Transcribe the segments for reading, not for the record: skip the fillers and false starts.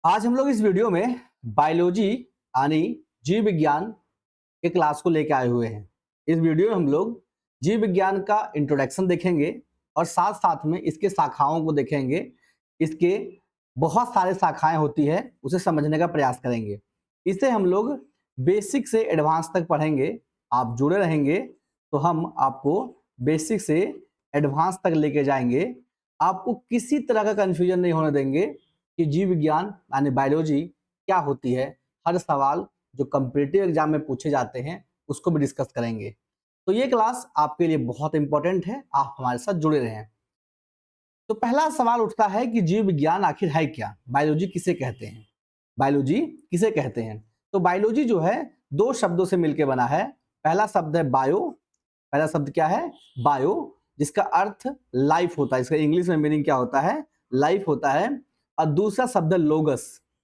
आज हम लोग इस वीडियो में बायोलॉजी यानी जीव विज्ञान के क्लास को लेकर आए हुए हैं। इस वीडियो में हम लोग जीव विज्ञान का इंट्रोडक्शन देखेंगे और साथ साथ में इसके शाखाओं को देखेंगे। इसके बहुत सारे शाखाएं होती है, उसे समझने का प्रयास करेंगे। इसे हम लोग बेसिक से एडवांस तक पढ़ेंगे। आप जुड़े रहेंगे तो हम आपको बेसिक से एडवांस तक लेके जाएंगे। आपको किसी तरह का कंफ्यूजन नहीं होने देंगे कि जीव विज्ञान यानी बायोलॉजी क्या होती है। हर सवाल जो कॉम्पिटिटिव एग्जाम में पूछे जाते हैं उसको भी डिस्कस करेंगे। तो ये क्लास आपके लिए बहुत इंपॉर्टेंट है, आप हमारे साथ जुड़े रहें। तो पहला सवाल उठता है कि जीव विज्ञान आखिर है क्या, बायोलॉजी किसे कहते हैं। बायोलॉजी किसे कहते हैं? तो बायोलॉजी जो है दो शब्दों से मिलकर बना है। पहला शब्द है बायो। पहला शब्द क्या है? बायो, जिसका अर्थ लाइफ होता है। इसका इंग्लिश में मीनिंग क्या होता है? लाइफ होता है। और दूसरा शब्द है लोगस।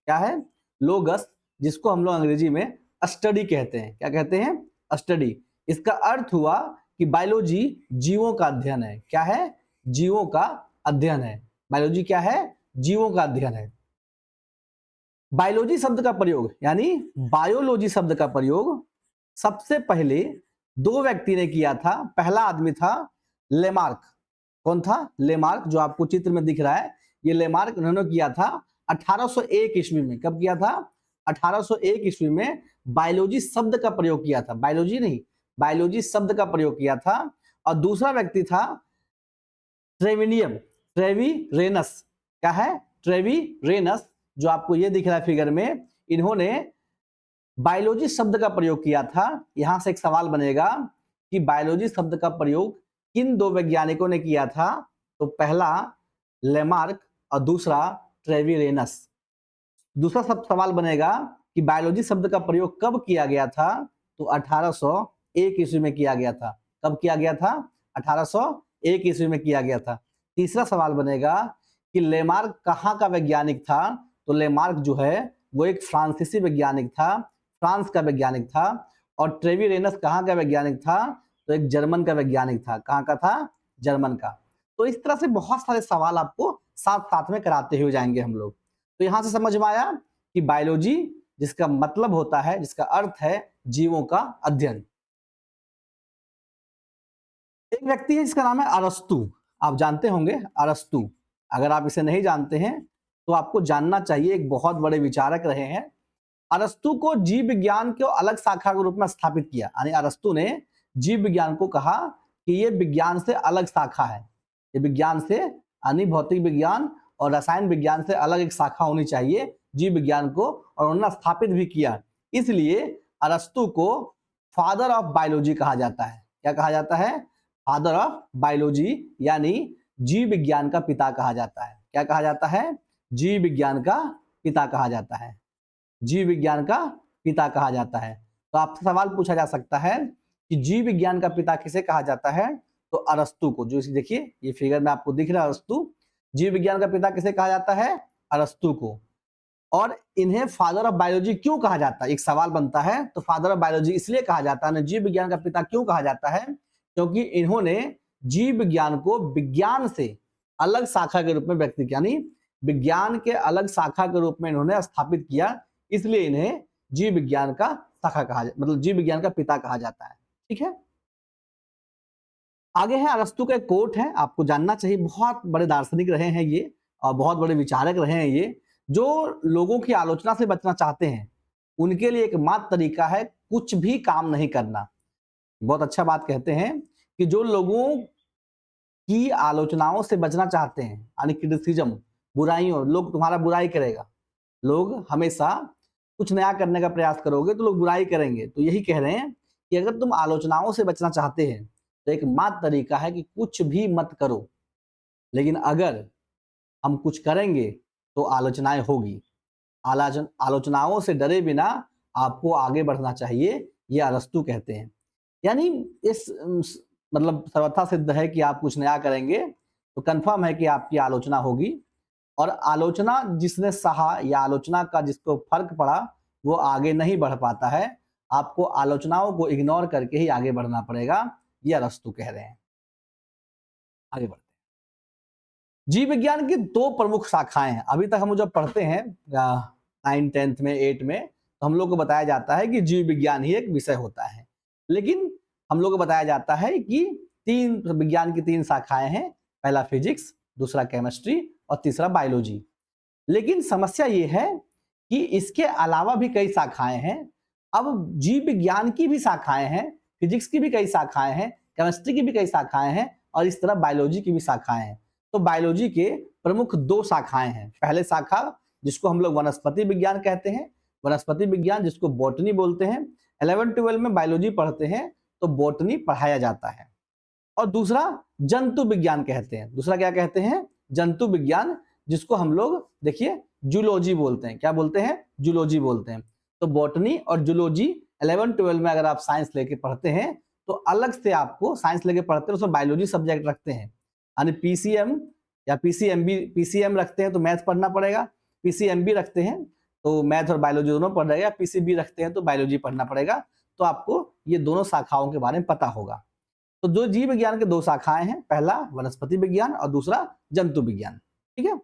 क्या है? लोगस, जिसको हम लोग अंग्रेजी में स्टडी कहते हैं। क्या कहते हैं? स्टडी। इसका अर्थ हुआ कि बायोलॉजी जीवों का अध्ययन है। क्या है? जीवों का अध्ययन है। बायोलॉजी क्या है? जीवों का अध्ययन है। बायोलॉजी शब्द का प्रयोग यानी बायोलॉजी शब्द का प्रयोग सबसे पहले दो व्यक्ति ने किया था। पहला आदमी था लेमार्क। कौन था? लेमार्क, जो आपको चित्र में दिख रहा है। ये लेमार्क उन्होंने किया था 1801 ईस्वी में। कब किया था? 1801 ईस्वी में बायोलॉजी शब्द का प्रयोग किया था। बायोलॉजी नहीं, बायोलॉजी शब्द का प्रयोग किया था। और दूसरा व्यक्ति था ट्रेविरेनस। क्या है? ट्रेविरेनस, जो आपको ये दिख रहा है फिगर में। इन्होंने बायोलॉजी शब्द का प्रयोग किया था। यहां से एक सवाल बनेगा कि बायोलॉजी शब्द का प्रयोग किन दो वैज्ञानिकों ने किया था? तो पहला लेमार्क और दूसरा ट्रेविरेनस। दूसरा सवाल बनेगा कि बायोलॉजी शब्द का प्रयोग कब किया गया था? तो 1801 ईस्वी में किया गया था। कब किया गया था? 1801 ईस्वी में किया गया था। तीसरा सवाल बनेगा कि लेमार्क कहाँ का वैज्ञानिक था? तो लेमार्क जो है वो एक फ्रांसीसी वैज्ञानिक था, फ्रांस का वैज्ञानिक था। और ट्रेविरेनस कहाँ का वैज्ञानिक था? तो एक जर्मन का वैज्ञानिक था। कहाँ का था? जर्मन का। तो इस तरह से बहुत सारे सवाल आपको साथ साथ में कराते हुए जाएंगे हम लोग। तो यहां से समझ में आया कि बायोलॉजी जिसका मतलब होता है, जिसका अर्थ है जीवों का अध्ययन। एक व्यक्ति है जिसका नाम है अरस्तु। आप जानते होंगे अरस्तु। अगर आप इसे नहीं जानते हैं तो आपको जानना चाहिए। एक बहुत बड़े विचारक रहे हैं। अरस्तु को जीव विज्ञान को अलग शाखा के रूप में स्थापित किया। यानी अरस्तु ने जीव विज्ञान को कहा कि ये विज्ञान से अलग शाखा है। ये विज्ञान से यानी भौतिक विज्ञान और रसायन विज्ञान से अलग एक शाखा होनी चाहिए जीव विज्ञान को, और उन्होंने स्थापित भी किया। इसलिए अरस्तु को फादर ऑफ बायोलॉजी कहा जाता है। क्या कहा जाता है? फादर ऑफ बायोलॉजी, यानी जीव विज्ञान का पिता कहा जाता है। क्या कहा जाता है? जीव विज्ञान का पिता कहा जाता है। जीव विज्ञान का पिता कहा जाता है। तो आपसे सवाल पूछा जा सकता है कि जीव विज्ञान का पिता किसे कहा जाता है? तो अरस्तु को। जो देखिए ये फिगर में आपको दिख रहा है अरस्तु। जीव विज्ञान का पिता किसे कहा जाता है? अरस्तु को। और इन्हें फादर ऑफ बायोलॉजी क्यों कहा जाता है? एक सवाल बनता है। तो फादर ऑफ बायोलॉजी इसलिए कहा जाता है, जीव विज्ञान का पिता क्यों कहा जाता है? क्योंकि इन्होंने जीव विज्ञान को विज्ञान से अलग शाखा के रूप में व्यक्त किया, यानी विज्ञान के अलग शाखा के रूप में इन्होंने स्थापित किया। इसलिए इन्हें जीव विज्ञान का शाखा कहा, मतलब जीव विज्ञान का पिता कहा जाता है। ठीक है। आगे है अरस्तु का एक कोट है, आपको जानना चाहिए। बहुत बड़े दार्शनिक रहे हैं ये और बहुत बड़े विचारक रहे हैं ये। जो लोगों की आलोचना से बचना चाहते हैं उनके लिए एकमात्र तरीका है कुछ भी काम नहीं करना। बहुत अच्छा बात कहते हैं कि जो लोगों की आलोचनाओं से बचना चाहते हैं, यानी क्रिटिसिज्म, बुराइयों, लोग तुम्हारा बुराई करेगा, लोग हमेशा कुछ नया करने का प्रयास करोगे तो लोग बुराई करेंगे। तो यही कह रहे हैं कि अगर तुम आलोचनाओं से बचना चाहते हैं तो एक मात्र तरीका है कि कुछ भी मत करो। लेकिन अगर हम कुछ करेंगे तो आलोचनाएं होगी। आलोचनाओं से डरे बिना आपको आगे बढ़ना चाहिए, ये अरस्तु कहते हैं। यानी इस मतलब सर्वथा सिद्ध है कि आप कुछ नया करेंगे तो कंफर्म है कि आपकी आलोचना होगी। और आलोचना जिसने सहा या आलोचना का जिसको फर्क पड़ा वो आगे नहीं बढ़ पाता है। आपको आलोचनाओं को इग्नोर करके ही आगे बढ़ना पड़ेगा, ये अरस्तु कह रहे हैं। आगे बढ़ते हैं। जीव विज्ञान की दो प्रमुख शाखाएं हैं। अभी तक हम जो पढ़ते हैं 9, 10th में, 8 में, तो हम लोग को बताया जाता है कि जीव विज्ञान ही एक विषय होता है। लेकिन हम लोग को बताया जाता है कि 3 विज्ञान की 3 शाखाएं हैं, पहला फिजिक्स, दूसरा केमिस्ट्री और तीसरा बायोलॉजी। लेकिन समस्या ये है कि इसके अलावा भी कई शाखाएं हैं। अब जीव विज्ञान की भी शाखाएं हैं, फिजिक्स की भी कई शाखाएं हैं, केमिस्ट्री की भी कई शाखाएं हैं और इस तरह बायोलॉजी की भी शाखाएं हैं। तो बायोलॉजी के प्रमुख 2 शाखाएं हैं। पहले शाखा जिसको हम लोग वनस्पति विज्ञान कहते हैं, वनस्पति विज्ञान जिसको बॉटनी बोलते हैं। 11-12 में बायोलॉजी पढ़ते हैं तो बॉटनी पढ़ाया जाता है। और दूसरा जंतु विज्ञान कहते हैं। दूसरा क्या कहते हैं? जंतु विज्ञान, जिसको हम लोग देखिए जूलॉजी बोलते हैं। क्या बोलते हैं? जूलॉजी बोलते हैं। तो बॉटनी और जूलॉजी 11-12 में अगर आप साइंस लेके पढ़ते हैं तो अलग से आपको साइंस लेके पढ़ते हैं, उसमें बायोलॉजी सब्जेक्ट रखते हैं। यानी पीसीएम या पीसीएम रखते हैं तो मैथ पढ़ना पड़ेगा, पीसीएमबी रखते हैं तो मैथ और बायोलॉजी दोनों पढ़ेगा, पीसीबी रखते हैं तो बायोलॉजी पढ़ना पड़ेगा। तो आपको ये दोनों शाखाओं के बारे में पता होगा। तो जो जीव विज्ञान के 2 शाखाएं हैं, पहला वनस्पति विज्ञान और दूसरा जंतु विज्ञान। ठीक है।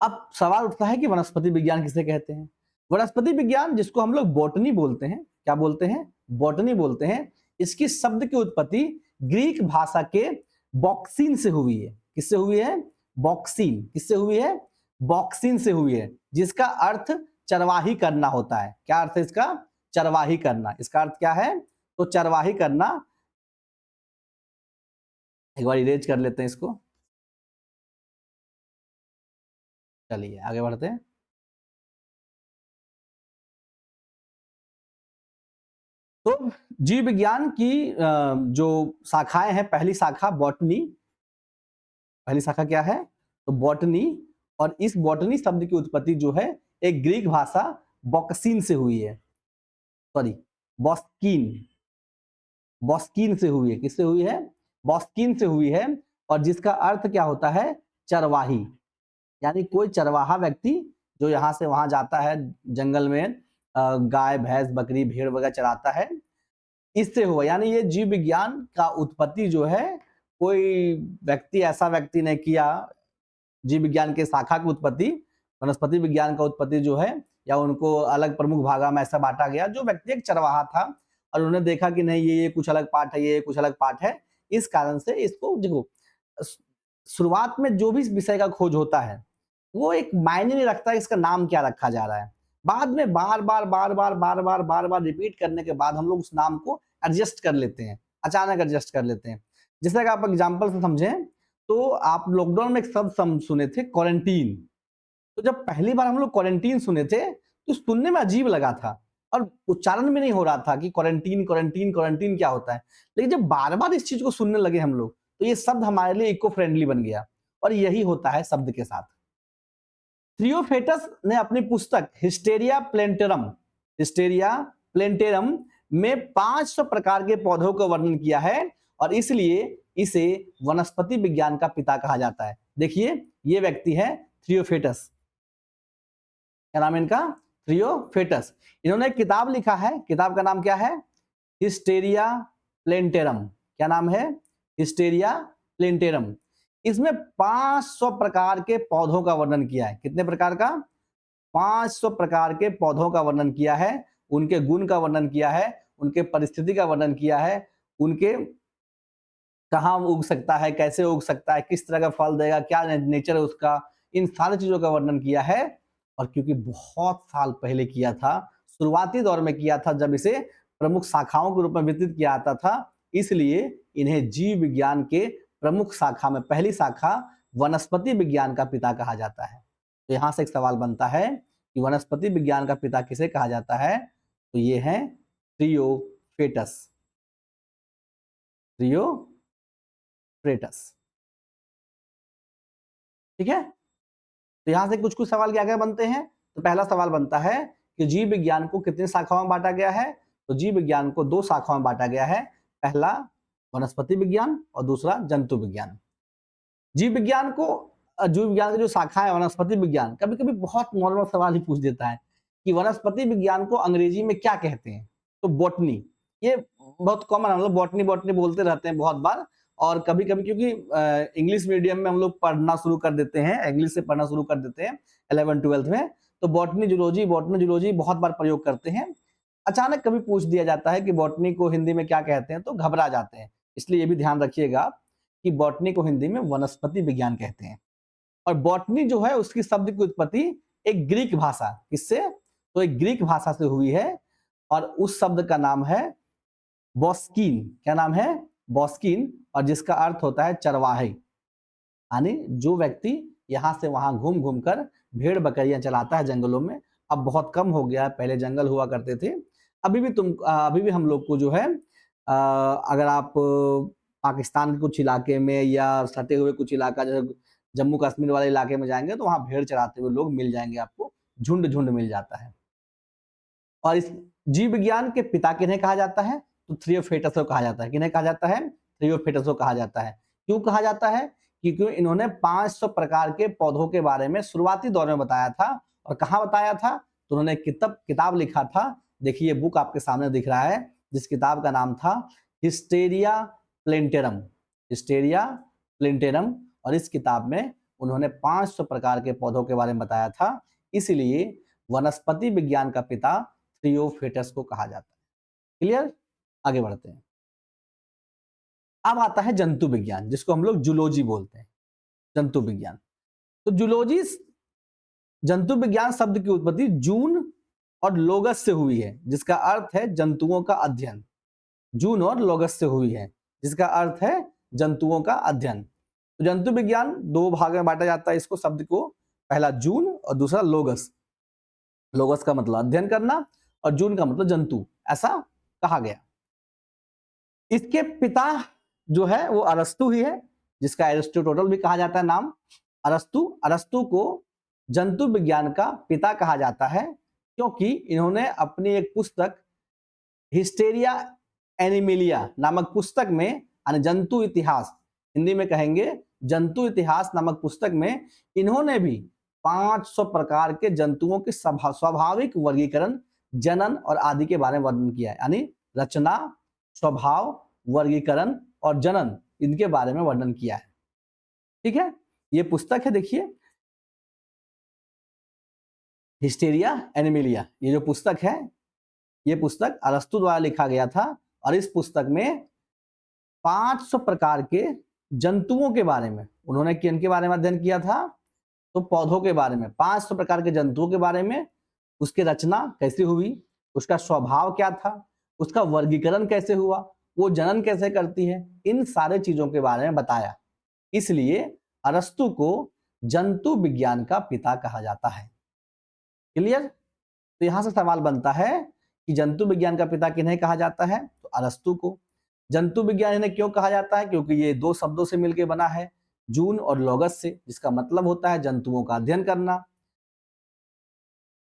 अब सवाल उठता है कि वनस्पति विज्ञान किसे कहते हैं? वनस्पति विज्ञान जिसको हम लोग बॉटनी बोलते हैं, क्या बोलते हैं? बॉटनी बोलते हैं। इसकी शब्द की उत्पत्ति ग्रीक भाषा के बॉक्सीन से हुई है। किससे हुई है? बॉक्सीन। किससे हुई है? बॉक्सीन से हुई है, जिसका अर्थ चरवाही करना होता है। क्या अर्थ है इसका? चरवाही करना। इसका अर्थ क्या है? तो चरवाही करना। एक बार इरेज कर लेते हैं इसको। चलिए आगे बढ़ते हैं। तो जीव विज्ञान की जो शाखाएं हैं, पहली शाखा बॉटनी। पहली शाखा क्या है? तो बॉटनी। और इस बॉटनी शब्द की उत्पत्ति जो है एक ग्रीक भाषा बॉक्सीन से हुई है। सॉरी, बॉस्कीन। बॉस्कीन से हुई है। किससे हुई है? बॉस्कीन से हुई है। और जिसका अर्थ क्या होता है? चरवाही। यानी कोई चरवाहा व्यक्ति जो यहाँ से वहां जाता है, जंगल में गाय, भैंस, बकरी, भेड़ वगैरह चराता है, इससे हुआ। यानी ये जीव विज्ञान का उत्पत्ति जो है कोई व्यक्ति, ऐसा व्यक्ति ने किया। जीव विज्ञान के शाखा की उत्पत्ति, वनस्पति विज्ञान का उत्पत्ति जो है, या उनको अलग प्रमुख भागा में ऐसा बांटा गया। जो व्यक्ति एक चरवाहा था और उन्होंने देखा कि नहीं ये कुछ अलग पार्ट है, ये कुछ अलग पार्ट है, इस कारण से इसको देखो, शुरुआत में जो भी विषय का खोज होता है वो एक मायने नहीं रखता है इसका नाम क्या रखा जा रहा है। बाद में बार बार रिपीट करने के बाद हम लोग उस नाम को एडजस्ट कर लेते हैं, अचानक एडजस्ट कर लेते हैं। जैसे कि आप एग्जांपल से समझें तो आप लॉकडाउन में एक शब्द सुने थे, क्वारंटीन। तो जब पहली बार हम लोग क्वारंटीन सुने थे तो सुनने में अजीब लगा था और उच्चारण भी नहीं हो रहा था कि क्वारंटीन क्वारंटीन क्वारंटीन क्या होता है। लेकिन जब बार बार इस चीज को सुनने लगे हम लोग तो ये शब्द हमारे लिए इको फ्रेंडली बन गया। और यही होता है शब्द के साथ। थ्रियोफेटस ने अपनी पुस्तक हिस्टेरिया प्लेंटेरम में 500 प्रकार के पौधों का वर्णन किया है और इसलिए इसे वनस्पति विज्ञान का पिता कहा जाता है। देखिए ये व्यक्ति है थ्रियोफेटस। क्या नाम है इनका? थ्रियोफेटस। इन्होंने एक किताब लिखा है, किताब का नाम क्या है? हिस्टेरिया प्लेंटेरम। क्या नाम है? हिस्टेरिया प्लेंटेरम। इसमें 500 प्रकार के पौधों का वर्णन किया है। कितने प्रकार का? 500 प्रकार के पौधों का वर्णन किया है, उनके गुण का वर्णन किया है, उनके परिस्थिति का वर्णन किया है, उनके कहाँ उग सकता है, कैसे उग सकता है, किस तरह का फल देगा, क्या नेचर है उसका, इन सारी चीजों का वर्णन किया है। और क्योंकि बहुत साल पहले किया था, शुरुआती दौर में किया था जब इसे प्रमुख शाखाओं के रूप में वितरित किया जाता था, इसलिए इन्हें जीव विज्ञान के प्रमुख शाखा में पहली शाखा वनस्पति विज्ञान का पिता कहा जाता है। तो यहां से एक सवाल बनता है कि वनस्पति विज्ञान का पिता किसे कहा जाता है? तो ये है थ्रियोफेटस। थ्रियोफेटस। ठीक है। तो यहां से कुछ कुछ सवाल क्या क्या बनते हैं। तो पहला सवाल बनता है कि जीव विज्ञान को कितनी शाखाओं में बांटा गया है? तो जीव विज्ञान को 2 शाखाओं में बांटा गया है, पहला वनस्पति विज्ञान और दूसरा जंतु विज्ञान। जीव विज्ञान की जो शाखा है वनस्पति विज्ञान, कभी कभी बहुत नॉर्मल सवाल ही पूछ देता है कि वनस्पति विज्ञान को अंग्रेजी में क्या कहते हैं? तो बॉटनी। ये बहुत कॉमन है, मतलब बॉटनी बॉटनी बोलते रहते हैं बहुत बार। और कभी कभी क्योंकि इंग्लिश मीडियम में हम लोग पढ़ना शुरू कर देते हैं, इंग्लिश से पढ़ना शुरू कर देते हैं 11th-12th में, तो बॉटनी जूलॉजी बहुत बार प्रयोग करते हैं। अचानक कभी पूछ दिया जाता है कि बॉटनी को हिंदी में क्या कहते हैं, तो घबरा जाते हैं। इसलिए ये भी ध्यान रखिएगा कि बॉटनी को हिंदी में वनस्पति विज्ञान कहते हैं। और बॉटनी जो है उसकी शब्द की उत्पत्ति एक ग्रीक भाषा, किससे? तो एक ग्रीक भाषा से हुई है और उस शब्द का नाम है बॉस्कीन। क्या नाम है? बॉस्कीन, और जिसका अर्थ होता है चरवाहे, यानी जो व्यक्ति यहाँ से वहां घूम घूम कर भेड़ बकरियां चलाता है जंगलों में। अब बहुत कम हो गया है, पहले जंगल हुआ करते थे। अभी भी हम लोग को जो है अगर आप पाकिस्तान के कुछ इलाके में या सटे हुए कुछ इलाका जैसे जम्मू कश्मीर वाले इलाके में जाएंगे तो वहां भेड़ चराते हुए लोग मिल जाएंगे, आपको झुंड झुंड मिल जाता है। और इस जीव विज्ञान के पिता किन्हें कहा जाता है? तो थियोफ्रेटस को कहा जाता है। किन्हें कहा जाता है? थियोफ्रेटस को कहा जाता है। क्यों कहा जाता है? क्योंकि इन्होंने 500 प्रकार के पौधों के बारे में शुरुआती दौर में बताया था। और कहाँ बताया था? तो उन्होंने किताब लिखा था। देखिए ये बुक आपके सामने दिख रहा है, जिस किताब का नाम था हिस्टेरिया प्लेंटेरम। हिस्टेरिया प्लेंटेरम। और इस किताब में उन्होंने 500 प्रकार के पौधों के बारे में बताया था। इसलिए वनस्पति विज्ञान का पिता थियोफ्रेटस को कहा जाता है। क्लियर? आगे बढ़ते हैं। अब आता है जंतु विज्ञान, जिसको हम लोग जूलॉजी बोलते हैं, जंतु विज्ञान। तो जूलॉजी, जंतु विज्ञान शब्द की उत्पत्ति जून और लोगस से हुई है, जिसका अर्थ है जंतुओं का अध्ययन। जून और लोगस से हुई है, जिसका अर्थ है जंतुओं का अध्ययन। तो जंतु विज्ञान दो भाग में बांटा जाता है इसको, शब्द को। पहला जून और दूसरा लोगस। लोगस का मतलब अध्ययन करना और जून का मतलब जंतु, ऐसा कहा गया। इसके पिता जो है वो अरस्तु ही है, जिसका एरिस्टोटल भी कहा जाता है नाम। अरस्तु को जंतु विज्ञान का पिता कहा जाता है, क्योंकि इन्होंने अपनी एक पुस्तक हिस्टेरिया एनिमिलिया नामक पुस्तक में, यानी जंतु इतिहास, हिंदी में कहेंगे जंतु इतिहास नामक पुस्तक में, इन्होंने भी 500 प्रकार के जंतुओं के स्वाभाविक वर्गीकरण, जनन और आदि के बारे में वर्णन किया है। यानी रचना, स्वभाव, वर्गीकरण और जनन, इनके बारे में वर्णन किया है। ठीक है, ये पुस्तक है, देखिए हिस्टेरिया एनिमिलिया। ये जो पुस्तक है, ये पुस्तक अरस्तु द्वारा लिखा गया था। और इस पुस्तक में 500 प्रकार के जंतुओं के बारे में उन्होंने किनके बारे में अध्ययन किया था? तो पौधों के बारे में, 500 प्रकार के जंतुओं के बारे में, उसकी रचना कैसे हुई, उसका स्वभाव क्या था, उसका वर्गीकरण कैसे हुआ, वो जनन कैसे करती है, इन सारे चीजों के बारे में बताया। इसलिए अरस्तु को जंतु विज्ञान का पिता कहा जाता है। क्लियर? तो यहां से सवाल बनता है कि जंतु विज्ञान का पिता किन्हें कहा जाता है? तो अरस्तु को। जंतु विज्ञान इन्हें क्यों कहा जाता है? क्योंकि ये दो शब्दों से मिलकर बना है, जून और लोगस से, जिसका मतलब होता है जंतुओं का अध्ययन करना।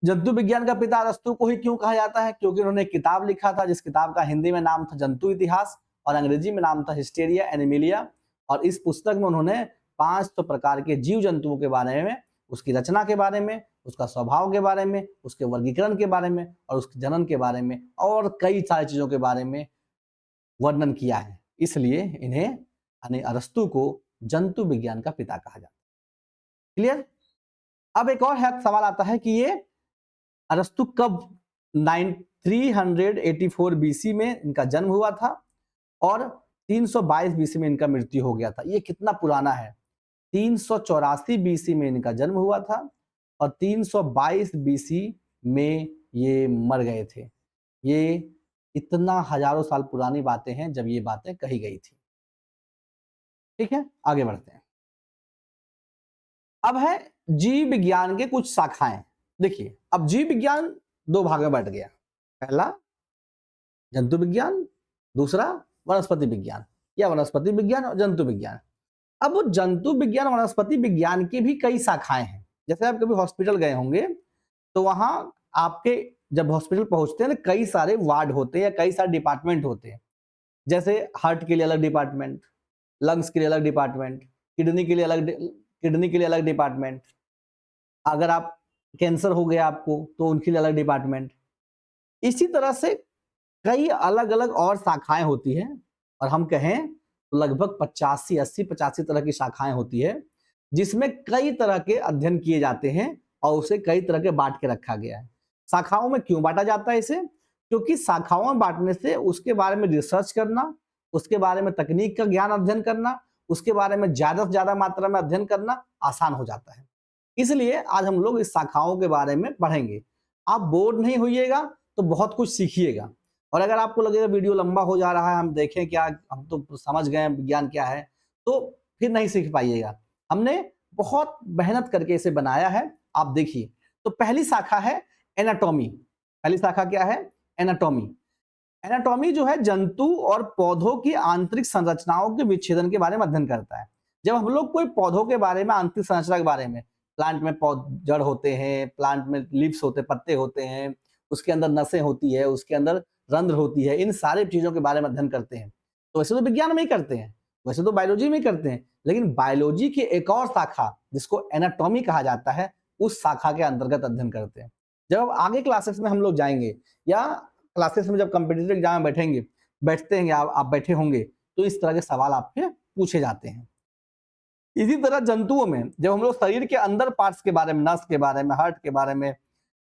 जंतु विज्ञान का पिता अरस्तु को ही क्यों कहा जाता है? क्योंकि उन्होंने एक किताब लिखा था, जिस किताब का हिंदी में नाम था जंतु इतिहास और अंग्रेजी में नाम था हिस्टेरिया एनिमिलिया। और इस पुस्तक में उन्होंने 500 प्रकार के जीव जंतुओं के बारे में, उसकी रचना के बारे में, उसका स्वभाव के बारे में, उसके वर्गीकरण के बारे में और उसके जनन के बारे में और कई सारी चीजों के बारे में वर्णन किया है। इसलिए इन्हें, यानी अरस्तु को, जंतु विज्ञान का पिता कहा जाता है। क्लियर? अब एक और सवाल आता है कि ये अरस्तु कब 384 बीसी में इनका जन्म हुआ था और 322 बीसी में इनका मृत्यु हो गया था। ये कितना पुराना है? 384 बीसी में इनका जन्म हुआ था और 322 बीसी में ये मर गए थे। ये इतना हजारों साल पुरानी बातें हैं जब ये बातें कही गई थी। ठीक है, आगे बढ़ते हैं। अब है जीव विज्ञान के कुछ शाखाएं। देखिए, अब जीव विज्ञान दो भाग में बंट गया। पहला जंतु विज्ञान, दूसरा वनस्पति विज्ञान, या वनस्पति विज्ञान और जंतु विज्ञान। अब वो जंतु विज्ञान, वनस्पति विज्ञान की भी कई शाखाएं हैं। जैसे आप कभी हॉस्पिटल गए होंगे तो वहां आपके जब हॉस्पिटल पहुंचते हैं ना, कई सारे वार्ड होते हैं या कई सारे डिपार्टमेंट होते हैं। जैसे हार्ट के लिए अलग डिपार्टमेंट, लंग्स के लिए अलग डिपार्टमेंट, किडनी के लिए अलग डिपार्टमेंट, अगर आप कैंसर हो गया आपको तो उनके लिए अलग डिपार्टमेंट। इसी तरह से कई अलग अलग और शाखाएं होती हैं। और हम कहें तो लगभग 85, 80, 85 तरह की शाखाएं होती है, जिसमें कई तरह के अध्ययन किए जाते हैं और उसे कई तरह के बांट के रखा गया है। शाखाओं में क्यों बांटा जाता है इसे? क्योंकि शाखाओं में बांटने से उसके बारे में रिसर्च करना, उसके बारे में तकनीक का ज्ञान अध्ययन करना, उसके बारे में ज़्यादा से ज़्यादा मात्रा में अध्ययन करना आसान हो जाता है। इसलिए आज हम लोग इस शाखाओं के बारे में पढ़ेंगे। आप बोर नहीं होइएगा तो बहुत कुछ सीखिएगा। और अगर आपको लगेगा वीडियो लंबा हो जा रहा है, हम देखें क्या, हम तो समझ गए हैं विज्ञान क्या है, तो फिर नहीं सीख पाइएगा। हमने बहुत मेहनत करके इसे बनाया है, आप देखिए। तो पहली शाखा है एनाटॉमी। पहली शाखा क्या है? एनाटॉमी। एनाटॉमी जो है जंतु और पौधों की आंतरिक संरचनाओं के विच्छेदन के बारे में अध्ययन करता है। जब हम लोग कोई पौधों के बारे में, आंतरिक संरचना के बारे में, प्लांट में जड़ होते हैं, प्लांट में लीव्स होते, पत्ते होते हैं, उसके अंदर नसें होती है, उसके अंदर रंध्र होती है, इन सारे चीजों के बारे में अध्ययन करते हैं। तो वैसे तो विज्ञान में ही करते हैं, वैसे तो बायोलॉजी में ही करते हैं, लेकिन बायोलॉजी की एक और शाखा जिसको एनाटॉमी कहा जाता है, उस शाखा के अंतर्गत अध्ययन करते हैं। जब अब आगे क्लासेस में हम लोग जाएंगे या क्लासेस में जब कॉम्पिटिटिव एग्जाम में बैठते हैं, आप बैठे होंगे, तो इस तरह के सवाल आपसे पूछे जाते हैं। इसी तरह जंतुओं में जब हम लोग शरीर के अंदर पार्ट्स के बारे में, नस के बारे में, हार्ट के बारे में,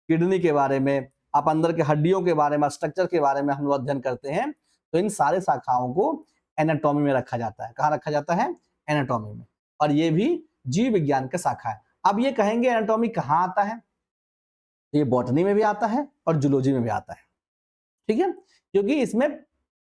किडनी के बारे में, आप अंदर के हड्डियों के बारे में, स्ट्रक्चर के बारे में हम लोग अध्ययन करते हैं, तो इन सारे शाखाओं को एनाटॉमी में रखा जाता है। कहाँ रखा जाता है? एनाटॉमी में। और ये भी जीव विज्ञान का शाखा है। अब ये कहेंगे एनाटॉमी कहाँ आता है? ये बॉटनी में भी आता है और जूलॉजी में भी आता है, ठीक है, क्योंकि इसमें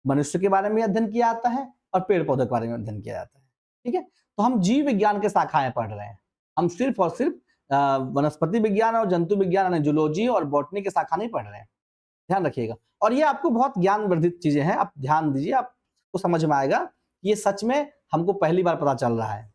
मनुष्य के बारे में अध्ययन किया जाता है और पेड़ पौधों के बारे में अध्ययन किया जाता है, ठीक है। तो हम जीव विज्ञान के शाखाएं पढ़ रहे हैं, हम सिर्फ और सिर्फ वनस्पति विज्ञान और जंतु विज्ञान यानी जूलॉजी और बॉटनी के शाखा नहीं पढ़ रहे हैं, ध्यान रखिएगा। और ये आपको बहुत ज्ञान वर्धित चीजें हैं, आप ध्यान दीजिए, आपको समझ में आएगा कि ये सच में हमको पहली बार पता चल रहा है।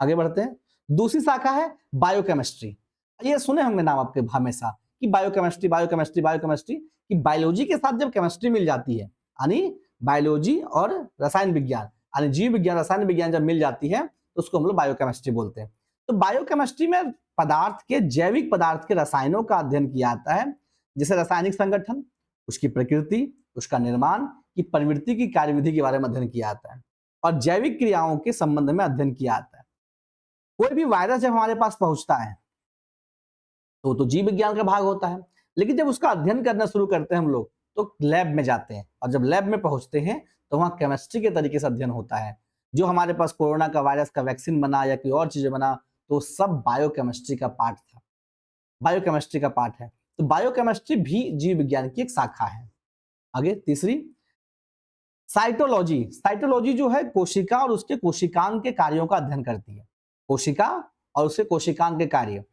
आगे बढ़ते हैं। दूसरी शाखा है बायोकेमिस्ट्री। ये सुने होंगे नाम आपके हमेशा कि बायोकेमिस्ट्री, बायोकेमिस्ट्री, बायोकेमिस्ट्री, कि बायोलॉजी के साथ जब केमिस्ट्री मिल जाती है, यानी बायोलॉजी और रसायन विज्ञान यानी जीव विज्ञान, रसायन विज्ञान जब मिल जाती है तो उसको हम लोग बायोकेमिस्ट्री बोलते हैं। तो बायोकेमिस्ट्री में जैविक पदार्थ के रसायनों का अध्ययन किया जाता है, जैसे रासायनिक संगठन, उसकी प्रकृति, उसका निर्माण की प्रवृत्ति की कार्यविधि के बारे में अध्ययन किया जाता है और जैविक क्रियाओं के संबंध में अध्ययन किया जाता है। कोई भी वायरस जब हमारे पास पहुंचता है तो जीव विज्ञान का भाग होता है, लेकिन जब उसका अध्ययन करना शुरू करते हैं हम लोग तो लैब में जाते हैं और जब लैब में पहुंचते हैं तो वहाँ केमिस्ट्री के तरीके से अध्ययन होता है। जो हमारे पास कोरोना का वायरस का वैक्सीन बना या कोई और चीजें बना, तो सब बायोकेमिस्ट्री का पार्ट था, बायोकेमिस्ट्री का पार्ट है। तो बायोकेमिस्ट्री भी जीव विज्ञान की एक शाखा है। आगे तीसरी साइटोलॉजी। साइटोलॉजी जो है कोशिका और उसके कोशिकांग के कार्यों का अध्ययन करती है। कोशिका और उसके कोशिकांग के कार्य,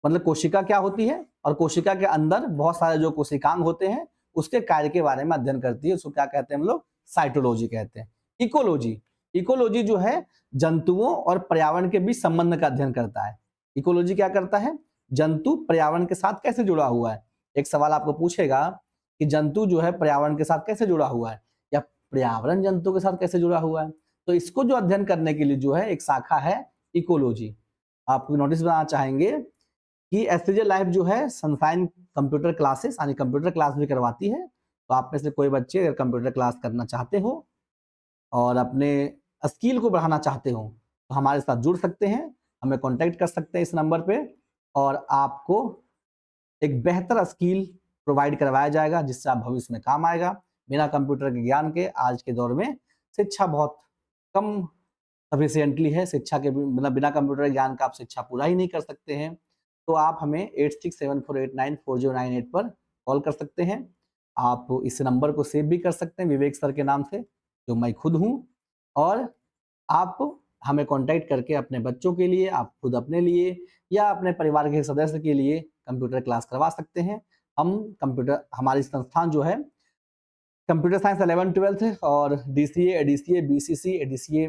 मतलब कोशिका क्या होती है और कोशिका के अंदर बहुत सारे जो कोशिकांग होते हैं उसके कार्य के बारे में अध्ययन करती है। उसको क्या कहते हैं हम लोग? साइटोलॉजी कहते हैं। इकोलॉजी, इकोलॉजी जो है जंतुओं और पर्यावरण के बीच संबंध का अध्ययन करता है। इकोलॉजी क्या करता है? जंतु पर्यावरण के साथ कैसे जुड़ा हुआ है। एक सवाल आपको पूछेगा कि जंतु जो है पर्यावरण के साथ कैसे जुड़ा हुआ है या पर्यावरण जंतु के साथ कैसे जुड़ा हुआ है, तो इसको जो अध्ययन करने के लिए जो है एक शाखा है इकोलॉजी। आपको नोटिस बनाना चाहेंगे कि एससीजे लाइफ जो है सनशाइन कंप्यूटर क्लासेस यानी कंप्यूटर क्लास भी करवाती है। तो आप में से कोई बच्चे अगर कंप्यूटर क्लास करना चाहते हो और अपने स्किल को बढ़ाना चाहते हो तो हमारे साथ जुड़ सकते हैं, हमें कांटेक्ट कर सकते हैं इस नंबर पे और आपको एक बेहतर स्किल प्रोवाइड करवाया जाएगा जिससे आप भविष्य में काम आएगा। बिना कंप्यूटर के ज्ञान के आज के दौर में शिक्षा बहुत कम सफिशिएंटली है, शिक्षा के मतलब बिना कंप्यूटर ज्ञान का आप शिक्षा पूरा ही नहीं कर सकते हैं। तो आप हमें 8674894098 पर कॉल कर सकते हैं। आप इस नंबर को सेव भी कर सकते हैं विवेक सर के नाम से, जो मैं खुद हूँ, और आप हमें कांटेक्ट करके अपने बच्चों के लिए, आप खुद अपने लिए या अपने परिवार के सदस्य के लिए कंप्यूटर क्लास करवा सकते हैं। हमारी संस्थान जो है कंप्यूटर साइंस 11-12 है और DCA, ADCA, BCC, ADCA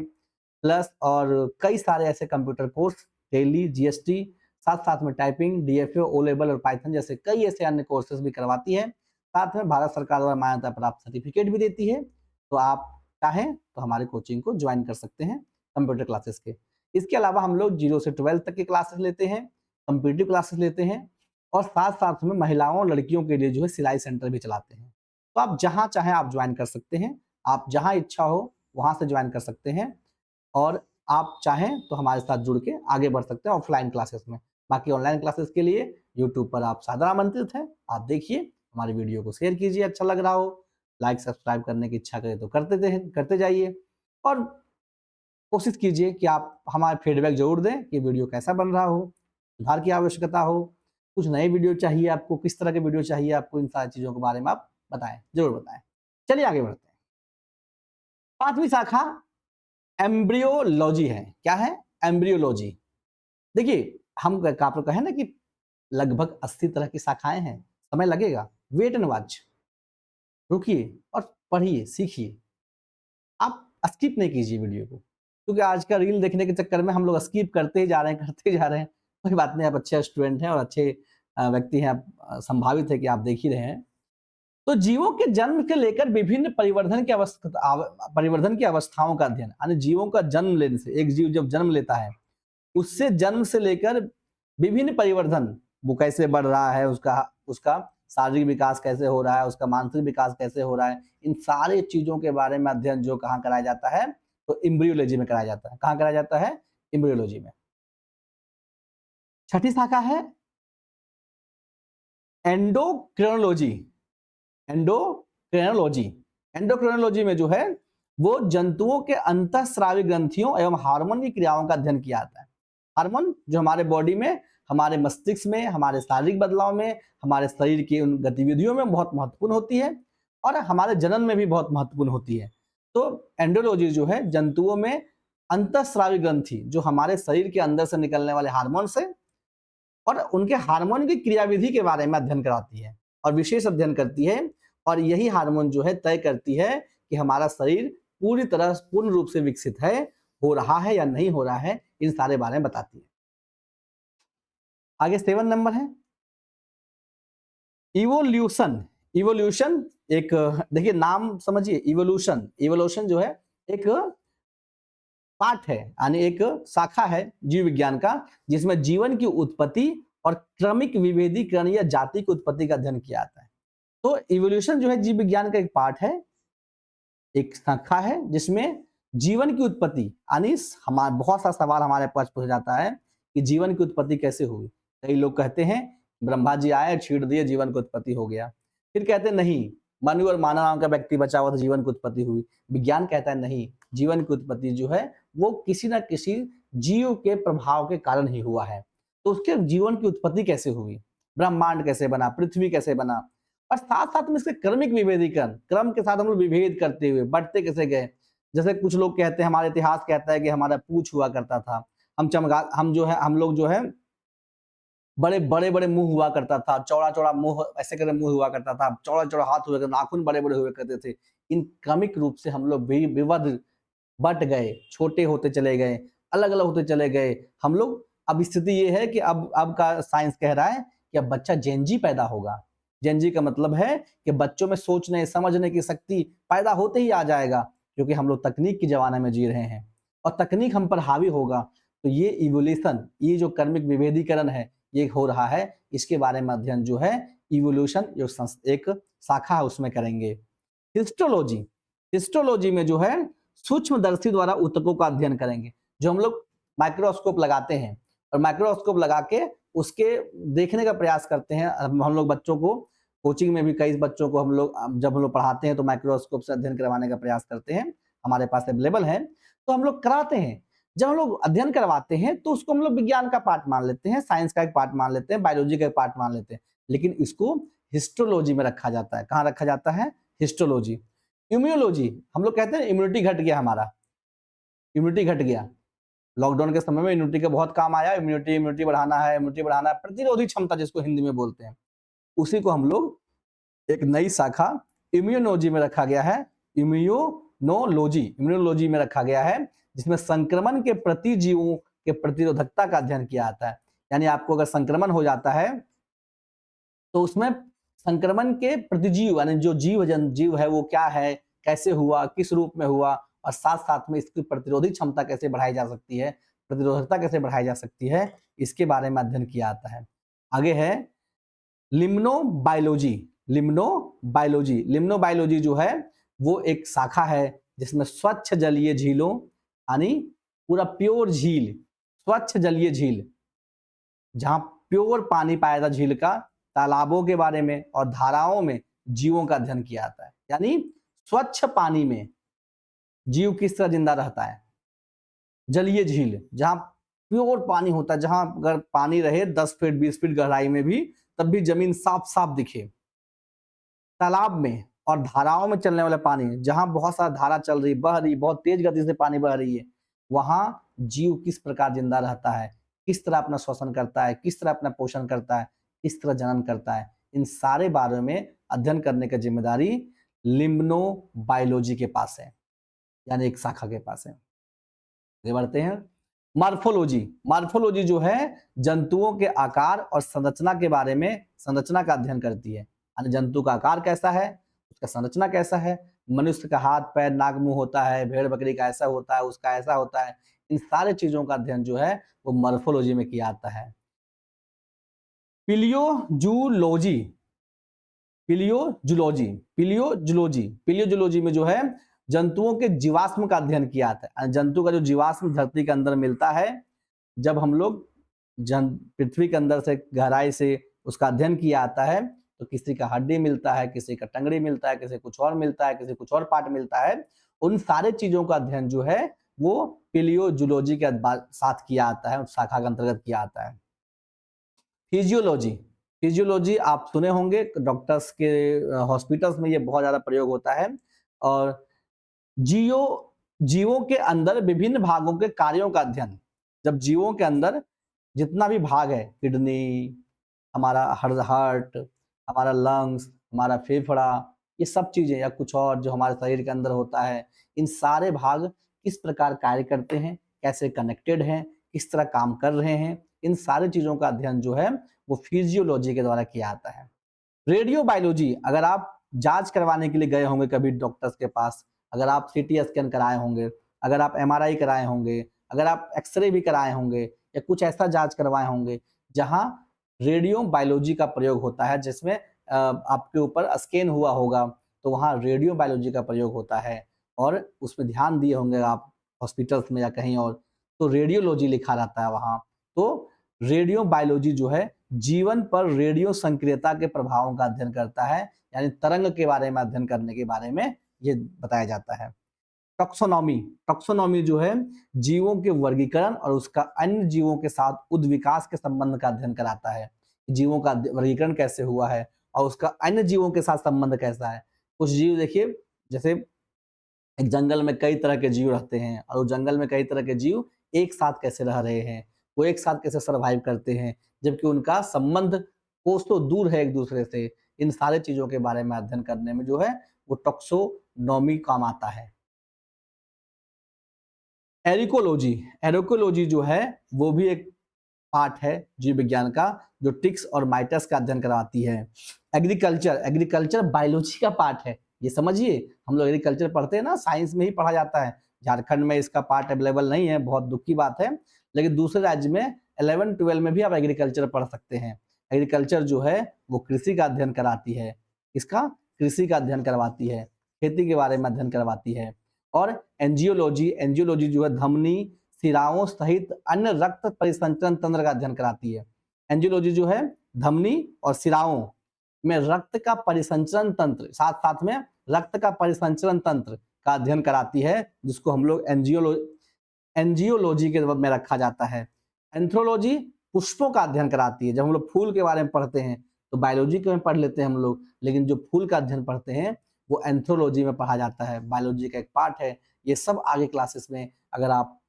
plus और कई सारे ऐसे कंप्यूटर कोर्स, टेली, GST, साथ में टाइपिंग, DFA, O लेवल और पाइथन जैसे कई ऐसे अन्य कोर्सेज भी करवाती है। साथ में भारत सरकार द्वारा मान्यता प्राप्त सर्टिफिकेट भी देती है। तो आप चाहें तो हमारे कोचिंग को ज्वाइन कर सकते हैं कंप्यूटर क्लासेस के। इसके अलावा हम लोग 0 से 12 तक के क्लासेस लेते हैं, कम्पिटिटिव क्लासेस लेते हैं और साथ में महिलाओं और लड़कियों के लिए जो है सिलाई सेंटर भी चलाते हैं। तो आप जहाँ चाहें आप ज्वाइन कर सकते हैं, आप जहाँ इच्छा हो वहाँ से ज्वाइन कर सकते हैं और आप चाहें तो हमारे साथ जुड़ के आगे बढ़ सकते हैं ऑफलाइन क्लासेस में। बाकी ऑनलाइन क्लासेस के लिए यूट्यूब पर आप सादर आमंत्रित हैं। आप देखिए, हमारी वीडियो को शेयर कीजिए, अच्छा लग रहा हो, लाइक सब्सक्राइब करने की इच्छा करें तो करते जाइए और कोशिश कीजिए कि आप हमारे फीडबैक ज़रूर दें कि वीडियो कैसा बन रहा हो, सुधार की आवश्यकता हो, कुछ नए वीडियो चाहिए आपको, किस तरह के वीडियो चाहिए आपको, इन सारी चीज़ों के बारे में आप बताएँ, ज़रूर बताएँ। चलिए आगे बढ़ते हैं। 5वीं शाखा एम्ब्रियोलॉजी है। क्या है? एम्ब्रियोलॉजी। देखिए, हम आपको कहें ना कि लगभग 80 तरह की शाखाएँ हैं, समय लगेगा, वेट एंड वॉच। रुकिए और पढ़िए, सीखिए। आप स्किप नहीं कीजिए वीडियो को, क्योंकि आज का रील देखने के चक्कर में हम लोग स्किप करते ही जा रहे हैं, करते ही जा रहे हैं। कोई बात नहीं, आप अच्छे स्टूडेंट हैं और अच्छे व्यक्ति हैं, आप संभावित है कि आप देख ही रहे हैं। तो जीवों के जन्म से लेकर विभिन्न परिवर्धन की अवस्थाओं का अध्ययन, यानी जीवों का जन्म लेने से, एक जीव जब जन्म लेता है, उससे जन्म से लेकर विभिन्न परिवर्धन, वो कैसे बढ़ रहा है, उसका उसका शारीरिक विकास कैसे हो रहा है, उसका मानसिक विकास कैसे हो रहा है, इन सारी चीजों के बारे में अध्ययन जो कहाँ कराया जाता है, तो एम्ब्रियोलॉजी में कराया जाता है। कहाँ कराया जाता है? एम्ब्रियोलॉजी में। छठी शाखा है एंडोक्रिनोलॉजी। एंडोक्रिनोलॉजी एंडोक्रिनोलॉजी में जो है वो जंतुओं के अंतःस्रावी ग्रंथियों एवं हार्मोन की क्रियाओं का अध्ययन किया जाता है। हार्मोन जो हमारे बॉडी में, हमारे मस्तिष्क में, हमारे शारीरिक बदलाव में, हमारे शरीर की उन गतिविधियों में बहुत महत्वपूर्ण होती है और हमारे जनन में भी बहुत महत्वपूर्ण होती है। तो एंडोलॉजी जो है जंतुओं में अंतःस्रावी ग्रंथि, जो हमारे शरीर के अंदर से निकलने वाले हार्मोन से और उनके हार्मोन की क्रियाविधि के बारे में अध्ययन कराती है और विशेष अध्ययन करती है। और यही हार्मोन जो है तय करती है कि हमारा शरीर पूरी तरह पूर्ण रूप से विकसित है, हो रहा है या नहीं हो रहा है, इन सारे बारे में बताती है। आगे 7 नंबर है इवोल्यूशन। इवोल्यूशन एक, देखिए नाम समझिए, इवोल्यूशन, इवोल्यूशन जो है एक पार्ट है, यानी एक शाखा है जीव विज्ञान का, जिसमें जीवन की उत्पत्ति और क्रमिक विभेदीकरण या जाति की उत्पत्ति का अध्ययन किया जाता है। तो इवोल्यूशन जो है जीव विज्ञान का एक पार्ट है, एक शाखा है जिसमें जीवन की उत्पत्ति, यानी हमारे बहुत सा सवाल हमारे पास पूछा जाता है कि जीवन की उत्पत्ति कैसे हुई। कई लोग कहते हैं ब्रह्मा जी आए, छीड़ दिए, जीवन की उत्पत्ति हो गया। फिर कहते हैं नहीं, मनु और मानव नाम का व्यक्ति बचा हुआ था, जीवन की उत्पत्ति हुई। विज्ञान कहता है नहीं, जीवन की उत्पत्ति जो है वो किसी न किसी जीव के प्रभाव के कारण ही हुआ है। तो उसके जीवन की उत्पत्ति कैसे हुई, ब्रह्मांड कैसे बना, पृथ्वी कैसे बना, और साथ साथ में इसके क्रमिक विभेदीकरण, क्रम के साथ हम लोग विभेद करते हुए बढ़ते कैसे गए। जैसे कुछ लोग कहते हैं, हमारा इतिहास कहता है कि हमारा पूंछ हुआ करता था, हम लोग जो है बड़े बड़े बड़े मुंह हुआ करता था, चौड़ा चौड़ा मुंह, ऐसे करके मुंह हुआ करता था, चौड़ा चौड़ा हाथ हुआ करता, नाखून बड़े बड़े हुए करते थे। इन क्रमिक रूप से हम लोग विविध बट गए, छोटे होते चले गए, अलग अलग होते चले गए हम लोग। अब स्थिति ये है कि अब का साइंस कह रहा है कि अब बच्चा जेनजी पैदा होगा। जेनजी का मतलब है कि बच्चों में सोचने समझने की शक्ति पैदा होते ही आ जाएगा, क्योंकि हम लोग तकनीक के जमाने में जी रहे हैं और तकनीक हम पर हावी होगा। तो ये इवोल्यूशन, ये जो कर्मिक विभेदीकरण है, ये हो रहा है, इसके बारे में अध्ययन जो है इवोल्यूशन जो एक शाखा है उसमें करेंगे। हिस्टोलॉजी, हिस्टोलॉजी में जो है सूक्ष्मदर्शी द्वारा ऊतकों का अध्ययन करेंगे, जो हम लोग माइक्रोस्कोप लगाते हैं और माइक्रोस्कोप लगा के उसके देखने का प्रयास करते हैं। हम लोग बच्चों को कोचिंग में भी कई बच्चों को हम लोग जब हम लोग पढ़ाते हैं तो माइक्रोस्कोप से अध्ययन करवाने का प्रयास करते हैं, हमारे पास अवेलेबल है, तो हम लोग कराते हैं। जब हम लोग अध्ययन करवाते हैं तो उसको हम लोग विज्ञान का पार्ट मान लेते हैं, साइंस का एक पार्ट मान लेते हैं, बायोलॉजी का एक पार्ट मान लेते हैं, लेकिन इसको हिस्टोलॉजी में रखा जाता है। कहाँ रखा जाता है? हिस्टोलॉजी। इम्यूनोलॉजी, हम लोग कहते हैं इम्यूनिटी घट गया हमारा, इम्यूनिटी घट गया। लॉकडाउन के समय में इम्यूनिटी का बहुत काम आया, इम्यूनिटी बढ़ाना है, इम्यूनिटी बढ़ाना है, प्रतिरोधी क्षमता जिसको हिंदी में बोलते हैं, उसी को हम लोग एक नई शाखा इम्यूनोलॉजी में रखा गया है। इम्यूनोलॉजी में रखा गया है, जिसमें संक्रमण के प्रति जीवों के प्रतिरोधकता का अध्ययन किया जाता है। यानी आपको अगर संक्रमण हो जाता है तो उसमें संक्रमण के प्रतिजीव, यानी जो जीव है वो क्या है, कैसे हुआ, किस रूप में हुआ, और साथ साथ में इसकी प्रतिरोधी क्षमता कैसे बढ़ाई जा सकती है, प्रतिरोधकता कैसे बढ़ाई जा सकती है, इसके बारे में अध्ययन किया जाता है। आगे है लिम्नोबायोलॉजी। लिम्नोबायोलॉजी जो है वो एक शाखा है जिसमें स्वच्छ जलीय झीलों यानी पूरा प्योर झील, स्वच्छ जलीय झील जहां प्योर पानी पाया जाता झील का, तालाबों के बारे में और धाराओं में जीवों का अध्ययन किया जाता है। यानी स्वच्छ पानी में जीव किस तरह जिंदा रहता है। जलीय झील जहां प्योर पानी होता है, जहां अगर पानी रहे 10 फीट 20 फीट गहराई में भी तब भी जमीन साफ साफ दिखे। तालाब में और धाराओं में चलने वाला पानी, जहां बहुत सारा धारा चल रही, बह रही, बहुत तेज गति से पानी बह रही है, वहां जीव किस प्रकार जिंदा रहता है, किस तरह अपना श्वसन करता है, किस तरह अपना पोषण करता है, किस तरह जनन करता है, इन सारे बारे में अध्ययन करने की जिम्मेदारी लिम्नोबायोलॉजी के पास है, यानी एक शाखा के पास है। आगे बढ़ते हैं। मॉर्फोलॉजी, मॉर्फोलॉजी जो है जंतुओं के आकार और संरचना के बारे में, संरचना का अध्ययन करती है। यानी जंतु का आकार कैसा है, उसका संरचना कैसा है, मनुष्य का हाथ पैर नाक मुंह होता है, भेड़ बकरी का ऐसा होता है, उसका ऐसा होता है, इन सारे चीजों का अध्ययन जो है वो मॉर्फोलॉजी में किया जाता है। पिलियोजूलॉजी, पिलियोजूलॉजी, पिलियोजूलॉजी, पिलियोजूलॉजी में जो है जंतुओं के जीवाश्म का अध्ययन किया जाता है। जंतु का जो जीवाश्म धरती के अंदर मिलता है, जब हम लोग पृथ्वी के अंदर से गहराई से उसका अध्ययन किया जाता है तो किसी का हड्डी मिलता है, किसी का टंगड़ी मिलता है, किसी कुछ और मिलता है, किसी कुछ और पार्ट मिलता है। उन सारे चीजों का अध्ययन जो है वो पिलियोजूलॉजी के साथ किया जाता है, उस शाखा के अंतर्गत किया जाता है। फिजियोलॉजी, फिजियोलॉजी आप सुने होंगे, डॉक्टर्स के हॉस्पिटल्स में ये बहुत ज्यादा प्रयोग होता है। और जीवों के अंदर विभिन्न भागों के कार्यों का अध्ययन, जब जीवों के अंदर जितना भी भाग है, किडनी, हमारा हार्ट, हमारा लंग्स, हमारा फेफड़ा, ये सब चीजें या कुछ और जो हमारे शरीर के अंदर होता है, इन सारे भाग किस प्रकार कार्य करते हैं, कैसे कनेक्टेड हैं, किस तरह काम कर रहे हैं, इन सारी चीजों का अध्ययन जो है वो फिजियोलॉजी के द्वारा किया जाता है। रेडियो बायोलॉजी, अगर आप जांच करवाने के लिए गए होंगे कभी डॉक्टर्स के पास, अगर आप सीटी स्कैन कराए होंगे, अगर आप एमआरआई कराए होंगे, अगर आप एक्सरे भी कराए होंगे या कुछ ऐसा जांच करवाए होंगे जहां रेडियो बायोलॉजी का प्रयोग होता है, जिसमें आपके ऊपर स्कैन हुआ होगा, तो वहाँ रेडियो बायोलॉजी का प्रयोग होता है और उसमें ध्यान दिए होंगे आप हॉस्पिटल्स में या कहीं और, तो रेडियोलॉजी लिखा रहता है वहाँ। तो रेडियो बायोलॉजी जो है जीवन पर रेडियो संक्रियता के प्रभावों का अध्ययन करता है, यानी तरंग के बारे में अध्ययन करने के बारे में ये बताया जाता है। टॉक्सोनॉमी, टॉक्सोनॉमी जो है जीवों के वर्गीकरण और उसका अन्य जीवों के साथ उद्विकास के संबंध का अध्ययन कराता है। जीवों का वर्गीकरण कैसे हुआ है और उसका अन्य जीवों के साथ संबंध कैसा है। कुछ जीव देखिए, जैसे एक जंगल में कई तरह के जीव रहते हैं और उस जंगल में कई तरह के जीव एक साथ कैसे रह रहे हैं, वो एक साथ कैसे सर्वाइव करते हैं, जबकि उनका संबंध कोसों दूर है एक दूसरे से। इन सारे चीजों के बारे में अध्ययन करने में जो है वो टॉक्सोनॉमी काम आता है। एरिकोलॉजी, एरिकोलॉजी जो है वो भी एक पार्ट है जीव विज्ञान का, जो टिक्स और माइटस का अध्ययन करवाती है। एग्रीकल्चर, एग्रीकल्चर बायोलॉजी का पार्ट है, ये समझिए। हम लोग एग्रीकल्चर पढ़ते हैं ना, साइंस में ही पढ़ा जाता है। झारखंड में इसका पार्ट अवेलेबल नहीं है, बहुत दुख की बात है, लेकिन दूसरे राज्य में 11-12 में भी आप एग्रीकल्चर पढ़ सकते हैं। एग्रीकल्चर जो है वो कृषि का अध्ययन कराती है। इसका कृषि का अध्ययन करवाती है, खेती के बारे में अध्ययन करवाती है। और एंजियोलॉजी, एंजियोलॉजी जो है धमनी, सिराओं सहित अन्य रक्त परिसंचरण तंत्र का अध्ययन कराती है। एंजियोलॉजी जो है धमनी और सिराओं में रक्त का परिसंचरण तंत्र, साथ साथ में रक्त का परिसंचरण तंत्र का अध्ययन कराती है, जिसको हम लोग एंजियोलॉजी के में रखा जाता है। एंथ्रोलॉजी पुष्पों का अध्ययन कराती है। जब हम लोग फूल के बारे में पढ़ते हैं तो बायोलॉजी के में पढ़ लेते हैं हम लोग, लेकिन जो फूल का अध्ययन पढ़ते हैं वो एंथ्रोलॉजी में पढ़ा जाता है, बायोलॉजी का एक पार्ट है। ये सब आगे क्लासेस में अगर आप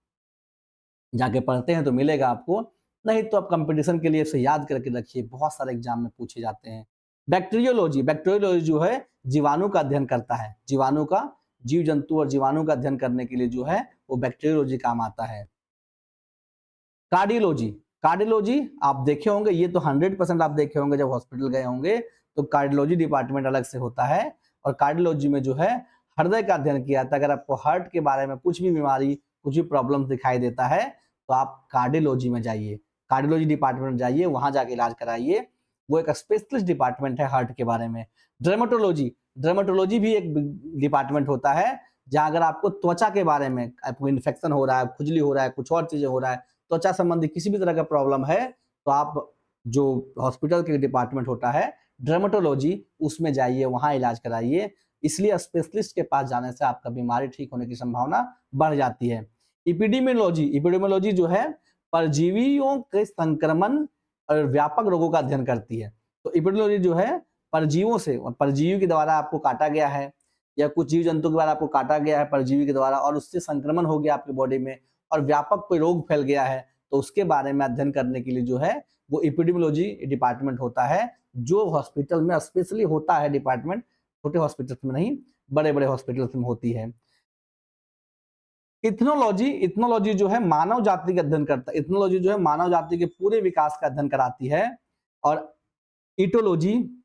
जाके पढ़ते हैं तो मिलेगा आपको, नहीं तो आप कंपटीशन के लिए इसे याद करके रखिए, बहुत सारे एग्जाम में पूछे जाते हैं। बैक्टीरियोलॉजी, बैक्टीरियोलॉजी जो है जीवाणु का अध्ययन करता है। जीवाणु का, जीव जंतु और जीवाणु का अध्ययन करने के लिए जो है वो बैक्टीरियोलॉजी काम आता है। कार्डियोलॉजी, कार्डियोलॉजी आप देखे होंगे, ये तो 100% आप देखे होंगे जब हॉस्पिटल गए होंगे, तो कार्डियोलॉजी डिपार्टमेंट अलग से होता है। और कार्डियोलॉजी में जो है हृदय का अध्ययन किया जाता है। अगर आपको हार्ट के बारे में कुछ भी बीमारी, कुछ भी प्रॉब्लम दिखाई देता है तो आप कार्डियोलॉजी में जाइए, कार्डियोलॉजी डिपार्टमेंट जाइए, वहां जाके इलाज कराइए। वो एक स्पेशलिस्ट डिपार्टमेंट है हार्ट के बारे में। डर्मेटोलॉजी, डर्मेटोलॉजी भी एक डिपार्टमेंट होता है जहाँ अगर आपको त्वचा के बारे में आपको इन्फेक्शन हो रहा है, खुजली हो रहा है, कुछ और चीज़ें हो रहा है, त्वचा संबंधी किसी भी तरह का प्रॉब्लम है, तो आप जो हॉस्पिटल के डिपार्टमेंट होता है डर्मेटोलॉजी, उसमें जाइए, वहाँ इलाज कराइए। इसलिए स्पेशलिस्ट के पास जाने से आपका बीमारी ठीक होने की संभावना बढ़ जाती है। एपिडेमियोलॉजी जो है परजीवियों के संक्रमण और व्यापक रोगों का अध्ययन करती है। तो एपिडेमियोलॉजी जो है परजीवियों से, परजीवी के द्वारा आपको काटा गया है या कुछ जीव जंतु के द्वारा आपको काटा गया है परजीवी के द्वारा और उससे संक्रमण हो गया आपकी बॉडी में और व्यापक कोई रोग फैल गया है, तो उसके बारे में अध्ययन करने के लिए जो है वो एपिडेमियोलॉजी डिपार्टमेंट होता है, जो हॉस्पिटल में स्पेशली होता है डिपार्टमेंट, छोटे हॉस्पिटल्स में नहीं, बड़े-बड़े हॉस्पिटल्स में होती है। इथनोलॉजी जो है मानव जाति का अध्ययन करता है। इथनोलॉजी जो है मानव जाति के पूरे विकास का अध्ययन कराती है। और इटियोलॉजी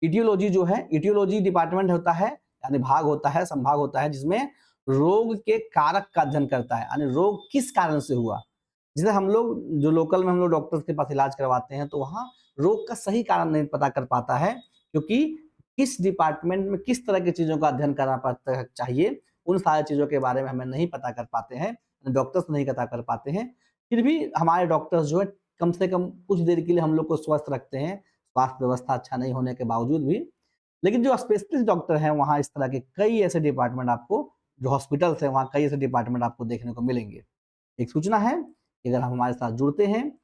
इटियोलॉजी डिपार्टमेंट होता है, यानी भाग होता है, संभाग होता है, जिसमें रोग के कारक का अध्ययन करता है, यानी रोग किस कारण से हुआ। जैसे हम लोग जो लोकल में हम लोग डॉक्टर्स के पास इलाज करवाते हैं, तो वहाँ रोग का सही कारण नहीं पता कर पाता है, क्योंकि किस डिपार्टमेंट में किस तरह की चीज़ों का अध्ययन करना पड़ता चाहिए, उन सारी चीज़ों के बारे में हमें नहीं पता कर पाते हैं, डॉक्टर्स नहीं पता कर पाते हैं। फिर भी हमारे डॉक्टर्स जो है कम से कम कुछ देर के लिए हम लोग को स्वस्थ रखते हैं, स्वास्थ्य व्यवस्था अच्छा नहीं होने के बावजूद भी। लेकिन जो स्पेशलिस्ट डॉक्टर हैं, वहाँ इस तरह के कई ऐसे डिपार्टमेंट आपको, जो हॉस्पिटल्स हैं, वहाँ कई ऐसे डिपार्टमेंट आपको देखने को मिलेंगे। एक सूचना है कि अगर आप हमारे साथ जुड़ते हैं,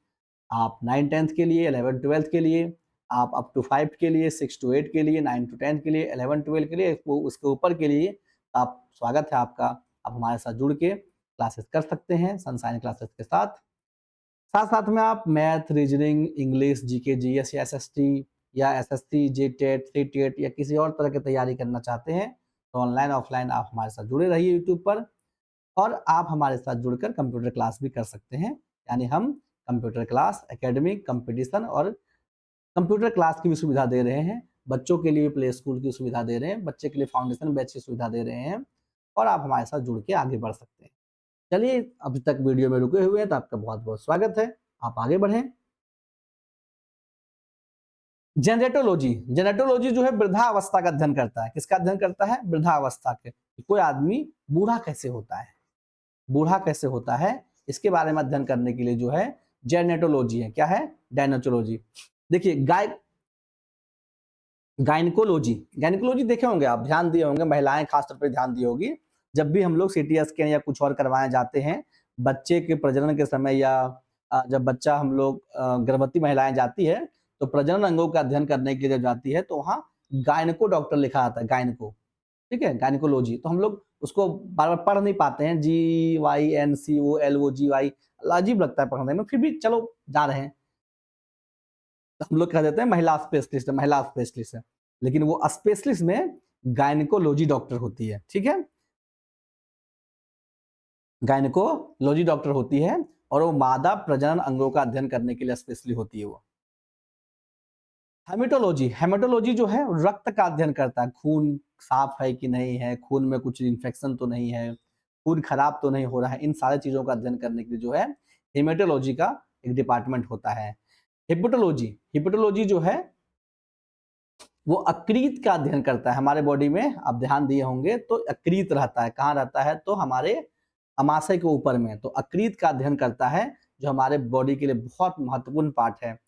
आप 9-10th के लिए, 11-12th के लिए, आप अप टू 5 के लिए, 6-8 के लिए, 9-10 के लिए, 11-12 के लिए, उसके ऊपर के लिए आप स्वागत है आपका। आप हमारे साथ जुड़ के क्लासेस कर सकते हैं सनशाइन क्लासेस के साथ। साथ-साथ में आप math, reasoning, English, GK, GS या एसएसटी या एसएससी, जेटेट, सीटेट या किसी और तरह की तैयारी करना चाहते हैं, तो ऑनलाइन, ऑफलाइन आप हमारे साथ जुड़े रहिए यूट्यूब पर और आप हमारे साथ जुड़कर कंप्यूटर क्लास भी कर सकते हैं। यानी हम कंप्यूटर क्लास, एकेडमिक, कॉम्पिटिशन और कंप्यूटर क्लास की भी सुविधा दे रहे हैं। बच्चों के लिए प्ले स्कूल की सुविधा दे रहे हैं, बच्चे के लिए फाउंडेशन बैच की सुविधा दे रहे हैं और आप हमारे साथ जुड़ के आगे बढ़ सकते हैं। चलिए, अभी तक वीडियो में रुके हुए हैं तो आपका बहुत-बहुत स्वागत है। आप आगे बढ़ें। जेनेटोलॉजी जो है वृद्धावस्था का अध्ययन करता है। किसका अध्ययन करता है? वृद्धावस्था के। कोई आदमी बूढ़ा कैसे होता है? बूढ़ा कैसे होता है? इसके बारे में अध्ययन करने के लिए जो है जेनेटोलॉजी है। क्या है? डायनेटोलॉजी। देखिए गायनिकोलॉजी देखे होंगे आप, ध्यान दिए होंगे, महिलाएं खासतौर पर ध्यान दी होगी। जब भी हम लोग सीटी स्कैन या कुछ और करवाए जाते हैं, बच्चे के प्रजनन के समय या जब बच्चा हम लोग गर्भवती महिलाएं जाती है, तो प्रजनन अंगों का अध्ययन करने के लिए जब जाती है, तो वहाँ गायनको डॉक्टर लिखा आता है, गायनको, ठीक है, गायनिकोलॉजी। तो हम लोग उसको बार-बार पढ़ नहीं पाते हैं, GYNCOLOGY, अजीब लगता है पढ़ने में, फिर भी चलो जा रहे हैं। हम लोग कह देते हैं महिला स्पेशलिस्ट है, लेकिन वो स्पेशलिस्ट में गायनिकोलॉजी डॉक्टर होती है, ठीक है? गायनिकोलॉजी डॉक्टर होती है और वो मादा प्रजनन अंगों का अध्ययन करने के लिए स्पेशली होती है वो। हेमेटोलॉजी जो है रक्त का अध्ययन करता है, खून साफ है कि नहीं है, खून में कुछ इन्फेक्शन तो नहीं है, खून खराब तो नहीं हो रहा है, इन सारी चीज़ों का अध्ययन करने के लिए जो है हेमेटोलॉजी का एक डिपार्टमेंट होता है। हेपेटोलॉजी जो है वो अक्रीत का अध्ययन करता है। हमारे बॉडी में आप ध्यान दिए होंगे तो अक्रीत रहता है, कहाँ रहता है? तो हमारे अमाशय के ऊपर में, तो अक्रीत का अध्ययन करता है, जो हमारे बॉडी के लिए बहुत महत्वपूर्ण पार्ट है।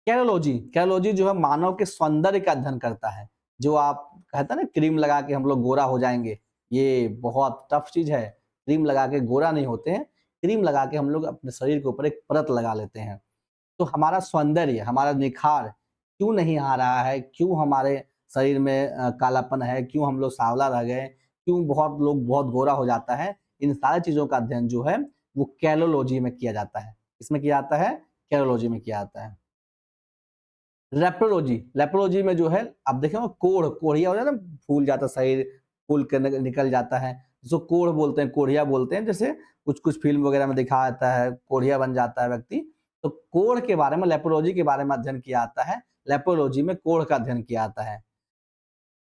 कैरोलॉजी जो है मानव के सौंदर्य का अध्ययन करता है। जो आप कहते हैं ना क्रीम लगा के हम लोग गोरा हो जाएंगे, ये बहुत टफ चीज है। क्रीम लगा के गोरा नहीं होते हैं, क्रीम लगा के हम लोग अपने शरीर के ऊपर एक परत लगा लेते हैं। तो हमारा सौंदर्य, हमारा निखार क्यों नहीं आ रहा है, क्यों हमारे शरीर में कालापन है, क्यों हम लोग सांवला रह गए, क्यों बहुत लोग बहुत गोरा हो जाता है, इन सारी चीजों का अध्ययन जो है वो कैरोलॉजी में किया जाता है। इसमें किया जाता है, कैरोलॉजी में किया जाता है। लेप्रोलॉजी में जो है आप देखें कोढ़िया हो जाता है ना, फूल जाता शरीर, फूल के निकल जाता है, जिसको कोढ़ बोलते हैं, कोढ़िया बोलते हैं। जैसे कुछ फिल्म वगैरह में दिखाया जाता है, कोढ़िया बन जाता है व्यक्ति। तो कोढ़ के बारे में, लेप्रोलॉजी के बारे में अध्ययन किया जाता है। लेप्रोलॉजी में कोढ़ का अध्ययन किया जाता है।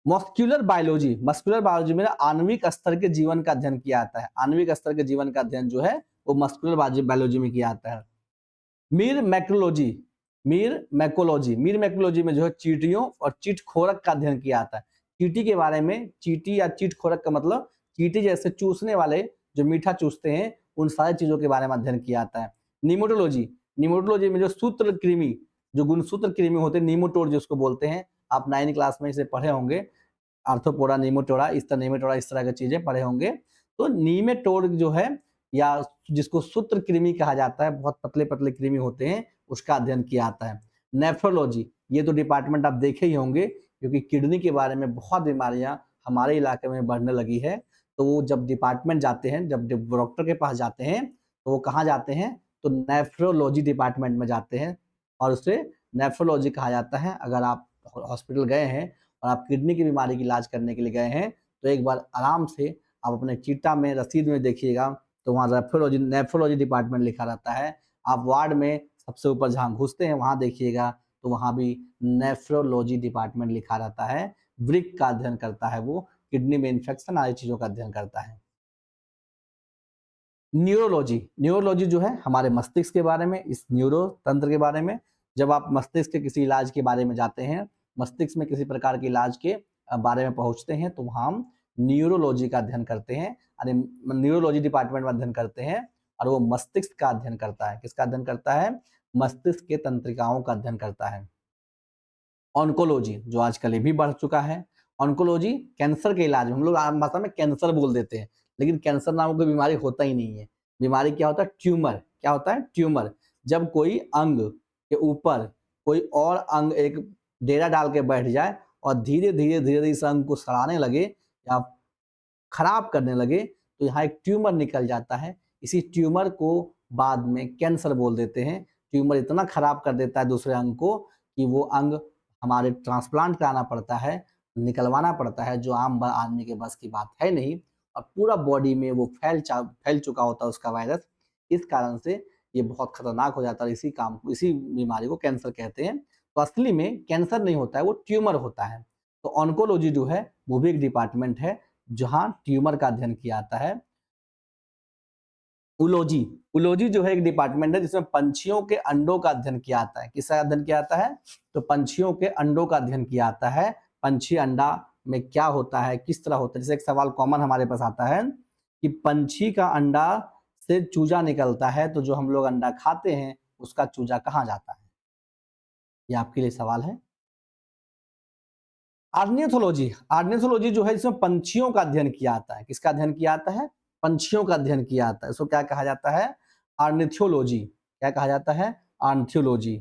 मस्कुलर बायोलॉजी में आणविक स्तर के जीवन का अध्ययन किया जाता है। आणविक स्तर के जीवन का अध्ययन जो है वो मस्कुलर बायोलॉजी में किया जाता है। मीर मैक्रोलॉजी में जो है चींटियों और चींटखोरक का अध्ययन किया जाता है। चींटी के बारे में, चींटी या चींटखोरक का मतलब चींटी जैसे चूसने वाले जो मीठा चूसते हैं, उन सारी चीजों के बारे में अध्ययन किया जाता है। निमोटोलॉजी, निमोटोलॉजी में जो सूत्रकृमि, जो गुणसूत्र कृमि होते हैं, निमोटोड जिसको बोलते हैं, आप 9वीं क्लास में इसे पढ़े होंगे, आर्थ्रोपोडा, निमोटोडा, इस तरह की चीजें पढ़े होंगे। तो निमेटोड जो है या जिसको सूत्र कृमि कहा जाता है, बहुत पतले पतले कृमि होते हैं, उसका अध्ययन किया जाता है। नेफ्रोलॉजी, ये तो डिपार्टमेंट आप देखे ही होंगे, क्योंकि किडनी के बारे में बहुत बीमारियां हमारे इलाके में बढ़ने लगी है। तो वो जब डिपार्टमेंट जाते हैं, जब डॉक्टर के पास जाते हैं, तो वो कहाँ जाते हैं, तो नेफ्रोलॉजी डिपार्टमेंट में जाते हैं और उसे नेफ्रोलॉजी कहा जाता है। अगर आप हॉस्पिटल गए हैं और आप किडनी की बीमारी की इलाज करने के लिए गए हैं, तो एक बार आराम से आप अपने चीटा में, रसीद में देखिएगा, तो वहाँ नेफ्रोलॉजी डिपार्टमेंट लिखा रहता है। आप वार्ड में सबसे ऊपर जहाँ घुसते हैं वहाँ देखिएगा, तो वहाँ भी नेफ्रोलॉजी डिपार्टमेंट लिखा रहता है। वृक्क का अध्ययन करता है वो, किडनी में इन्फेक्शन आदि चीजों का अध्ययन करता है। न्यूरोलॉजी, न्यूरोलॉजी जो है हमारे मस्तिष्क के बारे में, इस न्यूरो तंत्र के बारे में। जब आप मस्तिष्क के किसी इलाज के बारे में जाते हैं, मस्तिष्क में किसी प्रकार के इलाज के बारे में पहुंचते हैं, तो वहाँ हम न्यूरोलॉजी का अध्ययन करते हैं, यानी न्यूरोलॉजी डिपार्टमेंट में अध्ययन करते हैं, और वो मस्तिष्क का अध्ययन करता है। किसका अध्ययन करता है? मस्तिष्क के तंत्रिकाओं का अध्ययन करता है। ऑन्कोलॉजी, जो आजकल ये भी बढ़ चुका है। ऑन्कोलॉजी कैंसर के इलाज में, हम लोग आम भाषा में कैंसर बोल देते हैं, लेकिन कैंसर नाम की बीमारी होता ही नहीं है। बीमारी क्या होता है? ट्यूमर। क्या होता है? ट्यूमर। जब कोई अंग के ऊपर कोई और अंग एक डेरा डाल के बैठ जाए और धीरे धीरे इस अंग को सड़ाने लगे या खराब करने लगे, तो यहाँ एक ट्यूमर निकल जाता है। इसी ट्यूमर को बाद में कैंसर बोल देते हैं। ट्यूमर इतना खराब कर देता है दूसरे अंग को कि वो अंग हमारे ट्रांसप्लांट कराना पड़ता है, निकलवाना पड़ता है, जो आम आदमी के बस की बात है नहीं, और पूरा बॉडी में वो फैल चुका होता है उसका वायरस। इस कारण से ये बहुत खतरनाक हो जाता है। इसी बीमारी को कैंसर कहते हैं। तो असली में कैंसर नहीं होता है, वो ट्यूमर होता है। तो ऑन्कोलॉजी जो है वो भी एक डिपार्टमेंट है जहाँ ट्यूमर का अध्ययन किया जाता है। उलॉजी, उलॉजी जो है एक डिपार्टमेंट है जिसमें पंछियों के अंडों का अध्ययन किया जाता है। किसका अध्ययन किया जाता है? तो पंछियों के अंडों का अध्ययन किया जाता है। पंछी अंडा में क्या होता है, किस तरह होता है। जैसे एक सवाल कॉमन हमारे पास आता है कि पंछी का अंडा से चूजा निकलता है, तो जो हम लोग अंडा खाते हैं उसका चूजा कहाँ जाता है? ये आपके लिए सवाल है। आर्नियोथोलॉजी, आर्नियोथोलॉजी जो है इसमें पंछियों का अध्ययन किया जाता है। किसका अध्ययन किया जाता है? पंछियों का अध्ययन किया जाता है। इसको क्या कहा जाता है? आर्निथोलॉजी। क्या कहा जाता है? आर्निथोलॉजी।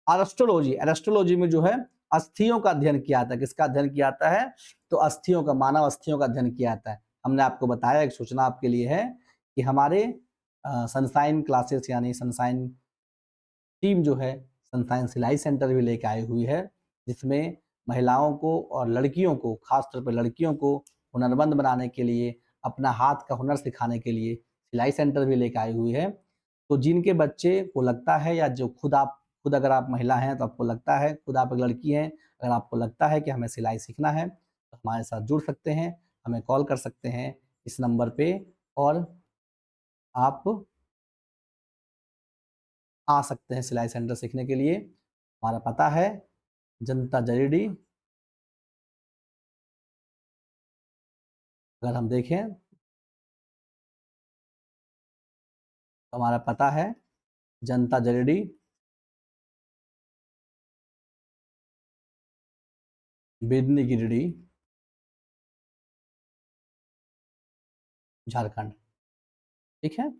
एरेस्टोलॉजी, एरेस्टोलॉजी में जो है अस्थियों का अध्ययन किया जाता है। किसका अध्ययन किया जाता है? तो अस्थियों का, मानव अस्थियों का अध्ययन किया जाता है। हमने आपको बताया, एक सूचना आपके लिए है कि हमारे सनसाइन क्लासेस यानी सनसाइन टीम जो है सनसाइन सिलाई सेंटर भी लेके आई हुई है, जिसमें महिलाओं को और लड़कियों को, खासतौर पर लड़कियों को हुनरमंद बनाने के लिए, अपना हाथ का हुनर सिखाने के लिए सिलाई सेंटर भी लेकर आई हुई है। तो जिनके बच्चे को लगता है, या जो खुद अगर आप महिला हैं तो आपको लगता है, खुद आप एक लड़की हैं, अगर आपको लगता है कि हमें सिलाई सीखना है, तो हमारे साथ जुड़ सकते हैं, हमें कॉल कर सकते हैं इस नंबर पे, और आप आ सकते हैं सिलाई सेंटर सीखने के लिए। हमारा पता है जनता जरीडी। अगर हम देखें तो हमारा पता है जनता जरीडी, बेदनी गिरिडीह, झारखंड। ठीक है,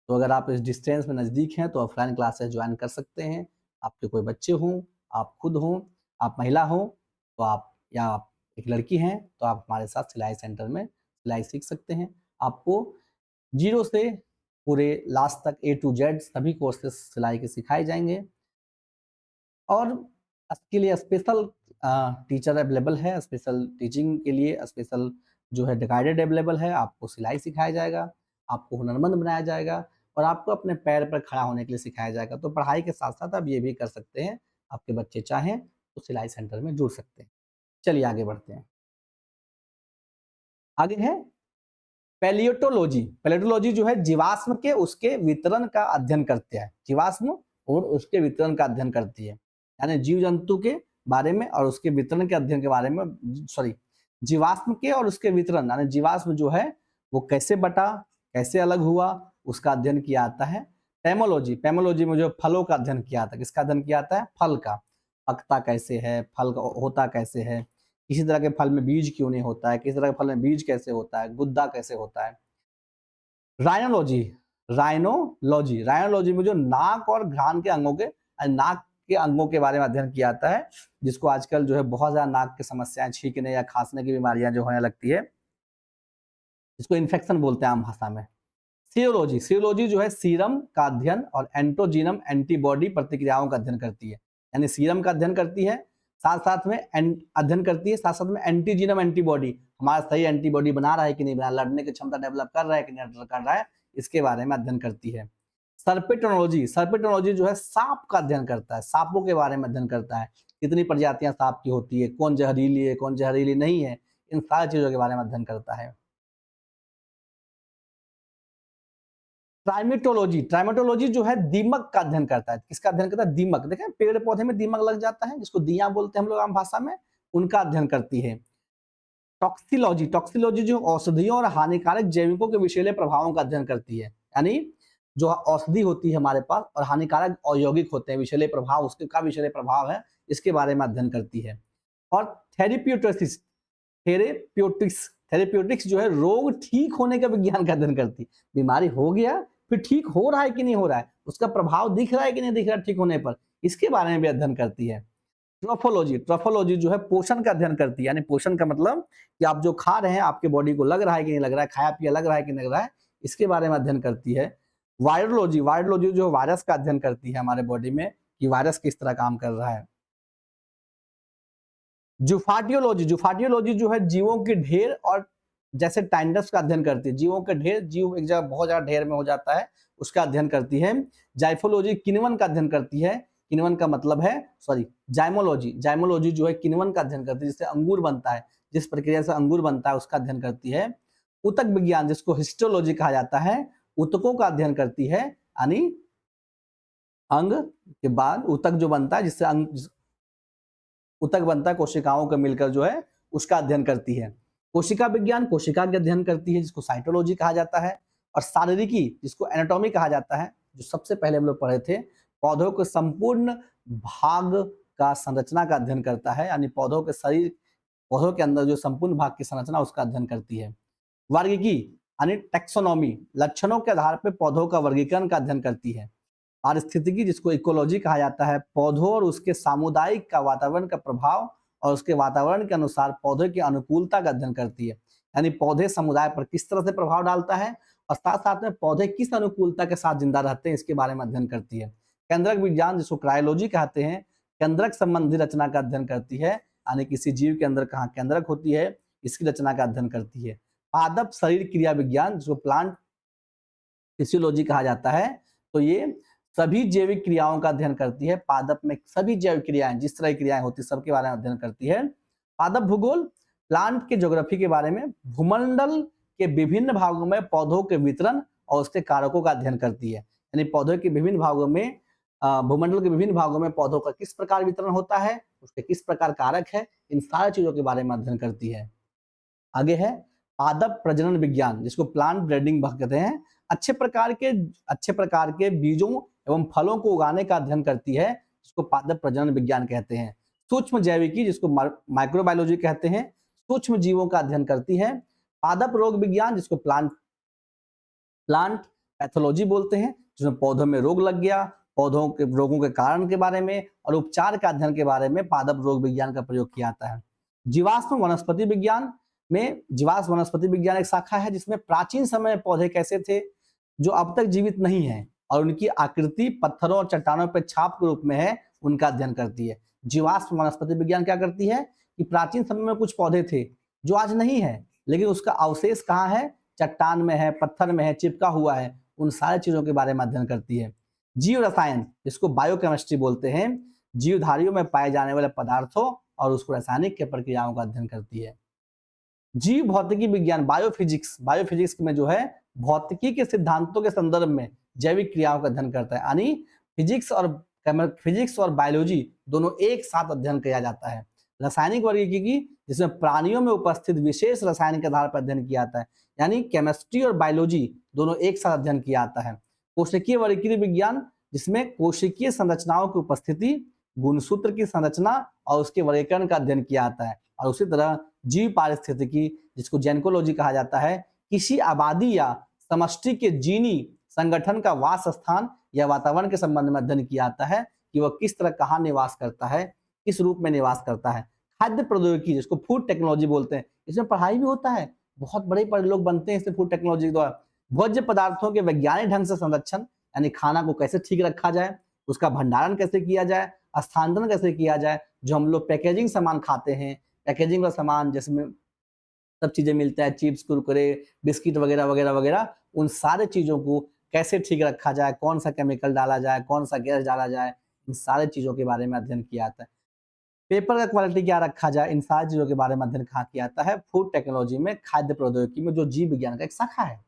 तो अगर आप इस डिस्टेंस में नज़दीक हैं तो ऑफलाइन क्लासेस ज्वाइन कर सकते हैं। आपके कोई बच्चे हों, आप खुद हों, आप महिला हों, तो आप, या आप एक लड़की हैं, तो आप हमारे साथ सिलाई सेंटर में सिलाई सीख सकते हैं। आपको 0 से पूरे लास्ट तक A to Z सभी कोर्सेज सिलाई के सिखाए जाएंगे, और इसके लिए स्पेशल टीचर अवेलेबल है। स्पेशल टीचिंग के लिए स्पेशल जो है गाइडेड अवेलेबल है। आपको सिलाई सिखाया जाएगा, आपको हुनरमंद बनाया जाएगा, और आपको अपने पैर पर खड़ा होने के लिए सिखाया जाएगा। तो पढ़ाई के साथ साथ आप ये भी कर सकते हैं, आपके बच्चे चाहें तो सिलाई सेंटर में जुड़ सकते हैं। चलिए आगे बढ़ते हैं। आगे है पैलियोटोलॉजी। पैलियोटोलॉजी जो है जीवाश्म के उसके वितरण का अध्ययन करते हैं। जीवाश्म और उसके वितरण का अध्ययन करती है, यानी जीव जंतु के बारे में और उसके वितरण के अध्ययन के बारे में, जीवाश्म के और उसके वितरण, यानी जीवाश्म जो है वो कैसे बटा, कैसे अलग हुआ, उसका अध्ययन किया जाता है। पेमोलॉजी, पेमोलॉजी में जो फलों का अध्ययन किया जाता है, किसका अध्ययन किया जाता है, फल का, पकता कैसे है, फल होता कैसे है, किसी तरह के फल में बीज क्यों नहीं होता है, किसी तरह के फल में बीज कैसे होता है, गुद्दा कैसे होता है। राइनोलॉजी, राइनोलॉजी, राइनोलॉजी में जो नाक और घ्राण के अंगों के, नाक के अंगों के बारे में अध्ययन किया जाता है, जिसको आजकल जो है बहुत ज्यादा नाक की समस्याएं, छींकने या खांसने की बीमारियां जो होने लगती है, जिसको इन्फेक्शन बोलते हैं आम भाषा में। सीरोलॉजी, सीरोलॉजी जो है सीरम का अध्ययन और एंटोजीनम एंटीबॉडी प्रतिक्रियाओं का अध्ययन करती है, यानी सीरम का अध्ययन करती है, साथ साथ में अध्ययन करती है, साथ साथ में एंटीजीनम एंटीबॉडी, हमारा सही एंटीबॉडी बना रहा है कि नहीं बना, लड़ने की क्षमता डेवलप कर रहा है कि नहीं कर रहा है, इसके बारे में अध्ययन करती है। सर्पेटोलॉजी, सर्पेटोलॉजी जो है सांप का अध्ययन करता है, सांपों के बारे में अध्ययन करता है, कितनी प्रजातियां सांप की होती है, कौन जहरीली है, कौन जहरीली नहीं है, इन सारी चीजों के बारे में अध्ययन करता है। ट्राइमेटोलॉजी, ट्राइमेटोलॉजी जो है दीमक का अध्ययन करता है, किसका अध्ययन करता है, दीमक, देखें पेड़ पौधे में दीमक लग जाता है, जिसको दिया बोलते हैं हम लोग आम भाषा में, उनका अध्ययन करती है। टॉक्सिलॉजी, टॉक्सिलॉजी जो औषधियों और हानिकारक जैविकों के विषैले प्रभावों का अध्ययन करती है, यानी जो औषधि होती है हमारे पास और हानिकारक औद्योगिक होते हैं विषैले प्रभाव, उसके का विषैले प्रभाव है, इसके बारे में अध्ययन करती है। और थेरेप्यूटिक्स, थेरेप्यूटिक्स, थेरेप्यूटिक्स जो है रोग ठीक होने का विज्ञान का अध्ययन करती है, बीमारी हो गया फिर ठीक हो रहा है कि नहीं हो रहा है, उसका प्रभाव दिख रहा है कि नहीं दिख रहा है ठीक होने पर, इसके बारे में भी अध्ययन करती है। ट्रॉफोलॉजी, ट्रॉफोलॉजी जो है पोषण का अध्ययन करती है, यानी पोषण का मतलब कि आप जो खा रहे हैं आपके बॉडी को लग रहा है कि नहीं लग रहा है, खाया पिया लग रहा है कि नहीं लग रहा है, इसके बारे में अध्ययन करती है। वायरोलॉजी, वायरोलॉजी जो वायरस का अध्ययन करती है हमारे बॉडी में कि वायरस किस तरह काम कर रहा है। जुफाटियोलॉजी, जुफाटियोलॉजी जो है जीवों के ढेर और जैसे टाइंडस का अध्ययन करती है, जीवों के ढेर, जीव एक जगह बहुत ज्यादा ढेर में हो जाता है, उसका अध्ययन करती है। जाइफोलॉजी किण्वन का अध्ययन करती है, किण्वन का मतलब है जाइमोलॉजी, जाइमोलॉजी जो है किण्वन का अध्ययन करती है, जिससे अंगूर बनता है, जिस प्रक्रिया से अंगूर बनता है उसका अध्ययन करती है। ऊतक विज्ञान जिसको हिस्टोलॉजी कहा जाता है, ऊतकों का अध्ययन करती है, यानी अंग के बाद ऊतक जो बनता है, जिससे अंग ऊतक बनता है कोशिकाओं का मिलकर जो है, उसका अध्ययन करती है। कोशिका विज्ञान कोशिका के अध्ययन करती है, जिसको साइटोलॉजी कहा जाता है। और शारीरिकी जिसको एनाटॉमी कहा जाता है, जो सबसे पहले हम लोग पढ़े थे, पौधों के संपूर्ण भाग का संरचना का अध्ययन करता है, यानी पौधों के शरीर, पौधों के अंदर जो संपूर्ण भाग की संरचना उसका अध्ययन करती है। वर्गीकी यानी टेक्सोनॉमी, लक्षणों के आधार पर पौधों का वर्गीकरण का अध्ययन करती है। पारिस्थितिकी जिसको इकोलॉजी कहा जाता है, पौधों और उसके सामुदायिक का वातावरण का प्रभाव और उसके वातावरण के अनुसार पौधे की अनुकूलता का अध्ययन करती है, यानी पौधे समुदाय पर किस तरह से प्रभाव डालता है और साथ साथ में पौधे किस अनुकूलता के साथ जिंदा रहते हैं, इसके बारे में अध्ययन करती है। केंद्रक विज्ञान जिसको क्रायोलॉजी कहते हैं, केंद्रक संबंधी रचना का अध्ययन करती है, यानी किसी जीव के अंदर कहाँ केंद्रक होती है, इसकी रचना का अध्ययन करती है। पादप शरीर क्रिया विज्ञान जिसको प्लांट फिजियोलॉजी कहा जाता है, तो ये सभी जैविक क्रियाओं का अध्ययन करती है। पादप में सभी जैविक क्रियाएं, जिस तरह की क्रियाएं होती है सबके बारे में अध्ययन करती है। पादप भूगोल प्लांट के ज्योग्राफी के बारे में, भूमंडल के विभिन्न भागों में पौधों के वितरण और उसके कारकों का अध्ययन करती है, यानी पौधों के विभिन्न भागों में, भूमंडल के विभिन्न भागों में पौधों का किस प्रकार वितरण होता है, उसके किस प्रकार कारक है, इन सारी चीजों के बारे में अध्ययन करती है। आगे है पादप प्रजनन विज्ञान जिसको प्लांट ब्रीडिंग कहते हैं, अच्छे प्रकार के बीजों एवं फलों को उगाने का अध्ययन करती है, जिसको पादप प्रजनन विज्ञान कहते हैं। सूक्ष्म जैविकी जिसको माइक्रोबायोलॉजी कहते हैं, सूक्ष्म जीवों का अध्ययन करती है। पादप रोग विज्ञान जिसको प्लांट पैथोलॉजी बोलते हैं, जिसमें पौधों में रोग लग गया, पौधों के रोगों के कारण के बारे में और उपचार का अध्ययन के बारे में पादप रोग विज्ञान का प्रयोग किया जाता है। जीवाश्म वनस्पति विज्ञान में, जीवाश्म वनस्पति विज्ञान एक शाखा है जिसमें प्राचीन समय में पौधे कैसे थे जो अब तक जीवित नहीं है और उनकी आकृति पत्थरों और चट्टानों पर छाप के रूप में है, उनका अध्ययन करती है। जीवाश्म वनस्पति विज्ञान क्या करती है कि प्राचीन समय में कुछ पौधे थे जो आज नहीं है, लेकिन उसका अवशेष कहाँ है, चट्टान में है, पत्थर में है, चिपका हुआ है, उन सारी चीजों के बारे में अध्ययन करती है। जीव रसायन जिसको बायोकेमिस्ट्री बोलते हैं, जीवधारियों में पाए जाने वाले पदार्थों और उसको रासायनिक के प्रक्रियाओं का अध्ययन करती है। जीव भौतिकी विज्ञान बायोफिजिक्स, बायोफिजिक्स में जो है भौतिकी के सिद्धांतों के संदर्भ में जैविक क्रियाओं का अध्ययन करता है, यानी फिजिक्स और फिजिक्स और बायोलॉजी दोनों एक साथ अध्ययन किया जाता है। रासायनिक वर्गीकृति जिसमें प्राणियों में उपस्थित विशेष रासायनिक आधार पर अध्ययन किया जाता है, यानी केमिस्ट्री और बायोलॉजी दोनों एक साथ अध्ययन किया जाता है। कोशिकीय वर्गीकृत विज्ञान जिसमें कोशिकीय संरचनाओं की उपस्थिति, गुणसूत्र की संरचना और उसके वर्गीकरण का अध्ययन किया जाता है। और उसी तरह जीव पारिस्थितिकी जिसको जेनेकोलॉजी कहा जाता है, किसी आबादी या समष्टि के जीनी संगठन का वास स्थान या वातावरण के संबंध में अध्ययन किया जाता है कि वह किस तरह कहाँ निवास करता है, किस रूप में निवास करता है। खाद्य प्रौद्योगिकी जिसको फूड टेक्नोलॉजी बोलते हैं, इसमें पढ़ाई भी होता है, बहुत बड़े लोग बनते हैं इससे फूड टेक्नोलॉजी के द्वारा। भोज्य पदार्थों के वैज्ञानिक ढंग से संरक्षण, यानी खाना को कैसे ठीक रखा जाए, उसका भंडारण कैसे किया जाए, स्थानांतरण कैसे किया जाए। जो हम लोग पैकेजिंग सामान खाते हैं, पैकेजिंग का सामान जिसमें सब चीजें मिलता है, चिप्स, कुरकुरे, बिस्किट वगैरह वगैरह वगैरह, उन सारे चीजों को कैसे ठीक रखा जाए, कौन सा केमिकल डाला जाए, कौन सा गैस डाला जाए, इन सारे चीजों के बारे में अध्ययन किया जाता है। पेपर का क्वालिटी क्या रखा जाए, इन सारी चीजों के बारे में अध्ययन किया जाता है फूड टेक्नोलॉजी में, खाद्य प्रौद्योगिकी में, जो जीव विज्ञान का एक शाखा है।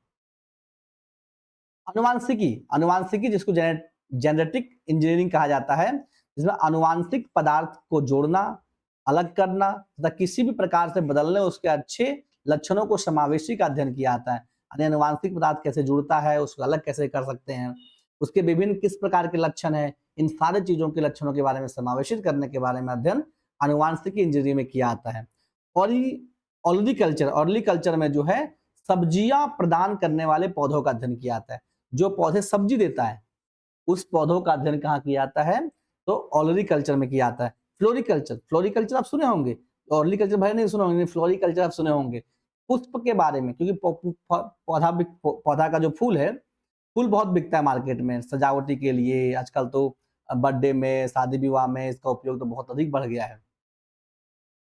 अनुवांशिकी जिसको जेनेटिक इंजीनियरिंग कहा जाता है, जिसमें अनुवांशिक पदार्थ को जोड़ना, अलग करना तथा किसी भी प्रकार से बदलने उसके अच्छे लक्षणों को समावेशी का अध्ययन किया जाता है। यानी अनुवांशिक पदार्थ कैसे जुड़ता है, उसको अलग कैसे कर सकते हैं, उसके विभिन्न किस प्रकार के लक्षण है, इन सारे चीजों के लक्षणों के बारे में समावेशित करने के बारे में अध्ययन अनुवांशिकी इंजीनियरिंग में किया जाता है। और ऑर्लिकल्चर में जो है सब्जियां प्रदान करने वाले पौधों का अध्ययन किया जाता है। जो पौधे सब्जी देता है उस पौधों का अध्ययन कहाँ किया जाता है, तो ऑलरिकल्चर में किया जाता है। फ्लोरिकल्चर आप सुने होंगे, ऑर्लिकल्चर भाई नहीं सुने होंगे, फ्लोरिकल्चर आप सुने होंगे। पुष्प के बारे में, क्योंकि पौधा का जो फूल है, फूल बहुत बिकता है मार्केट में सजावटी के लिए। आजकल तो बर्थडे में, शादी विवाह में इसका उपयोग तो बहुत अधिक बढ़ गया है।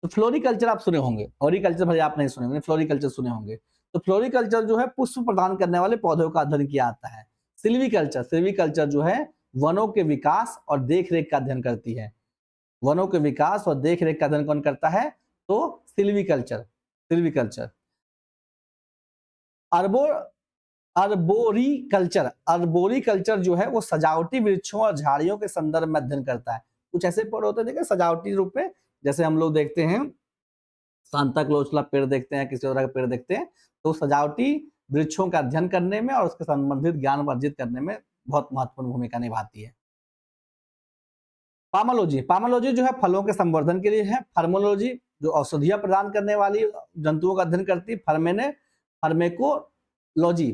तो फ्लोरिकल्चर आप सुने होंगे, ऑरिकल्चर भाई आप नहीं सुने होंगे, फ्लोरिकल्चर सुने होंगे। तो फ्लोरिकल्चर जो है पुष्प प्रदान करने वाले पौधों का अध्ययन किया जाता है। सिल्वीकल्चर जो है वनों के विकास और देखरेख का अध्ययन करती है। वनों के विकास और देखरेख का अध्ययन कौन करता है, तो सिल्वीकल्चर। अर्बोरिकल्चर जो है वो सजावटी वृक्षों और झाड़ियों के संदर्भ में अध्ययन करता है। कुछ ऐसे पेड़ होते हैं देखिए सजावटी रूप में, जैसे हम लोग देखते हैं सांता क्लॉज का पेड़ देखते हैं, किसी तरह का पेड़ देखते हैं, तो सजावटी वृक्षों का अध्ययन करने में और उसके संबंधित ज्ञान अर्जित करने में बहुत महत्वपूर्ण भूमिका निभाती है। पामोलॉजी जो है फलों के संवर्धन के लिए है। फार्मोलॉजी जो औषधियां प्रदान करने वाली जंतुओं का अध्ययन करती है।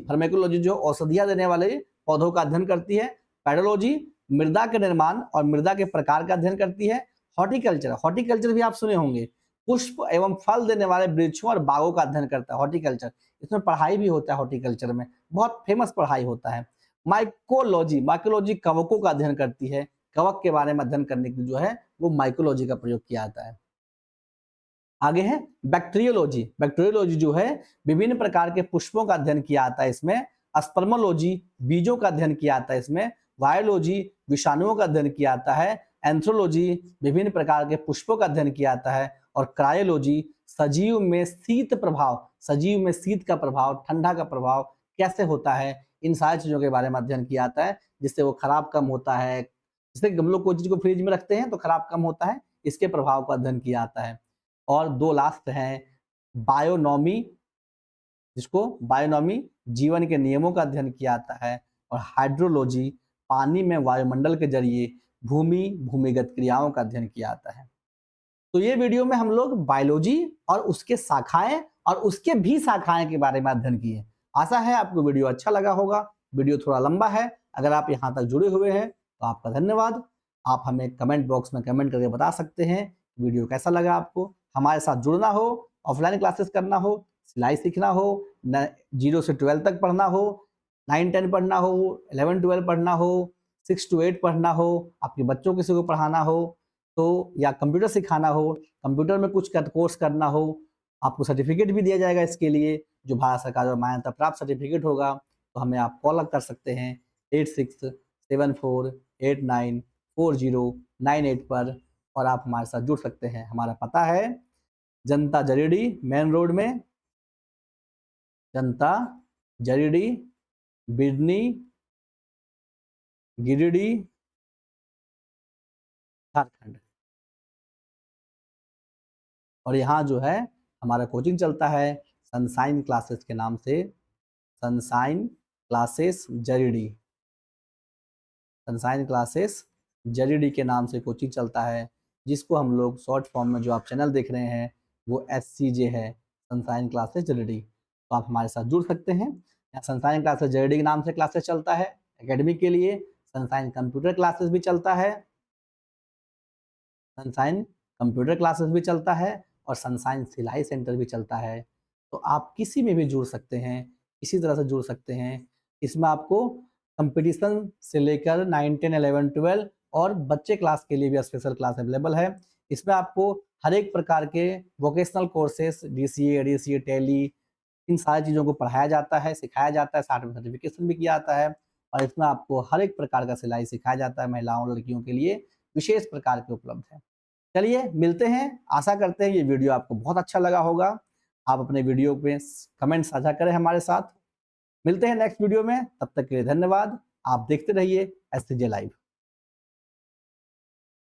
फार्मेकोलॉजी जो औषधियां देने वाले पौधों का अध्ययन करती है। पेडोलॉजी मृदा के निर्माण और मृदा के प्रकार का अध्ययन करती है। हॉर्टिकल्चर भी आप सुने होंगे, पुष्प एवं फल देने वाले वृक्षों और बागों का अध्ययन करता है हॉर्टिकल्चर। इसमें पढ़ाई भी होता है, हॉर्टिकल्चर में बहुत फेमस पढ़ाई होता है। माइकोलॉजी कवकों का अध्ययन करती है। कवक के बारे में अध्ययन करने के लिए जो है वो माइकोलॉजी का प्रयोग किया जाता है। आगे है बैक्टीरियोलॉजी जो है विभिन्न प्रकार के पुष्पों का अध्ययन किया जाता है इसमें। स्पर्मोलॉजी बीजों का अध्ययन किया जाता है इसमें। वायोलॉजी विषाणुओं का अध्ययन किया जाता है। एंथ्रोलॉजी विभिन्न प्रकार के पुष्पों का अध्ययन किया जाता है। और क्रायोलॉजी सजीव में शीत का प्रभाव, ठंडा का प्रभाव कैसे होता है, इन सारी चीजों के बारे में अध्ययन किया जाता है, जिससे वो खराब कम होता है। जैसे हम लोग कोई चीज को फ्रिज में रखते हैं तो खराब कम होता है, इसके प्रभाव का अध्ययन किया जाता है। और दो लास्ट हैं बायोनॉमी, जिसको बायोनॉमी जीवन के नियमों का अध्ययन किया जाता है। और हाइड्रोलॉजी पानी में वायुमंडल के जरिए भूमिगत क्रियाओं का अध्ययन किया जाता है। तो ये वीडियो में हम लोग बायोलॉजी और उसके शाखाएं और उसके भी शाखाएं के बारे में अध्ययन किए। आशा है आपको वीडियो अच्छा लगा होगा। वीडियो थोड़ा लंबा है, अगर आप यहाँ तक जुड़े हुए हैं तो आपका धन्यवाद। आप हमें कमेंट बॉक्स में कमेंट करके बता सकते हैं वीडियो कैसा लगा आपको। हमारे साथ जुड़ना हो, ऑफलाइन क्लासेस करना हो, सिलाई सीखना हो, 0 से 12 तक पढ़ना हो, 9-10 पढ़ना हो, 11-12 पढ़ना हो, 6 to 8 पढ़ना हो, आपके बच्चों किसी को पढ़ाना हो तो, या कंप्यूटर सिखाना हो, कंप्यूटर में कुछ कोर्स करना हो, आपको सर्टिफिकेट भी दिया जाएगा इसके लिए, जो भारत सरकार द्वारा मान्यता प्राप्त सर्टिफिकेट होगा। तो हमें आप कॉल कर सकते हैं 8674894098 पर, और आप हमारे साथ जुड़ सकते हैं। हमारा पता है जनता जरीडी मेन रोड में, जनता जरीडी, बिडनी, गिरिडीह, झारखंड। और यहाँ जो है हमारा कोचिंग चलता है सनशाइन क्लासेस के नाम से, sunshine classes Jaridih, sunshine classes Jaridih के नाम से कोचिंग चलता है, जिसको हम लोग शॉर्ट फॉर्म में जो आप चैनल देख रहे हैं वो SCJ है, सनशाइन क्लासेस जरीडी। तो आप हमारे साथ जुड़ सकते हैं। यहाँ सनशाइन क्लासेस जरीडी के नाम से क्लासेस चलता है एकेडमी के लिए, सनशाइन कंप्यूटर क्लासेस भी चलता है, सनशाइन कंप्यूटर क्लासेस भी चलता है और सनशाइन सिलाई सेंटर भी चलता है। तो आप किसी में भी जुड़ सकते हैं, किसी तरह से जुड़ सकते हैं। इसमें आपको कंपटीशन से लेकर 9, 10, 11, 12 और बच्चे क्लास के लिए भी स्पेशल क्लास अवेलेबल है। इसमें आपको हर एक प्रकार के vocational courses DCA, ADCA, Tally, इन सारी चीज़ों को पढ़ाया जाता है, सिखाया जाता है, साथ में सर्टिफिकेशन भी किया जाता है और इसमें आपको हर एक प्रकार का सिलाई सिखाया जाता है। महिलाओं लड़कियों के लिए विशेष प्रकार के उपलब्ध है। चलिए मिलते हैं, आशा करते हैं ये वीडियो आपको बहुत अच्छा लगा होगा। आप अपने वीडियो पे कमेंट साझा करें हमारे साथ। मिलते हैं नेक्स्ट वीडियो में, तब तक के लिए धन्यवाद। आप देखते रहिए SCJ लाइव।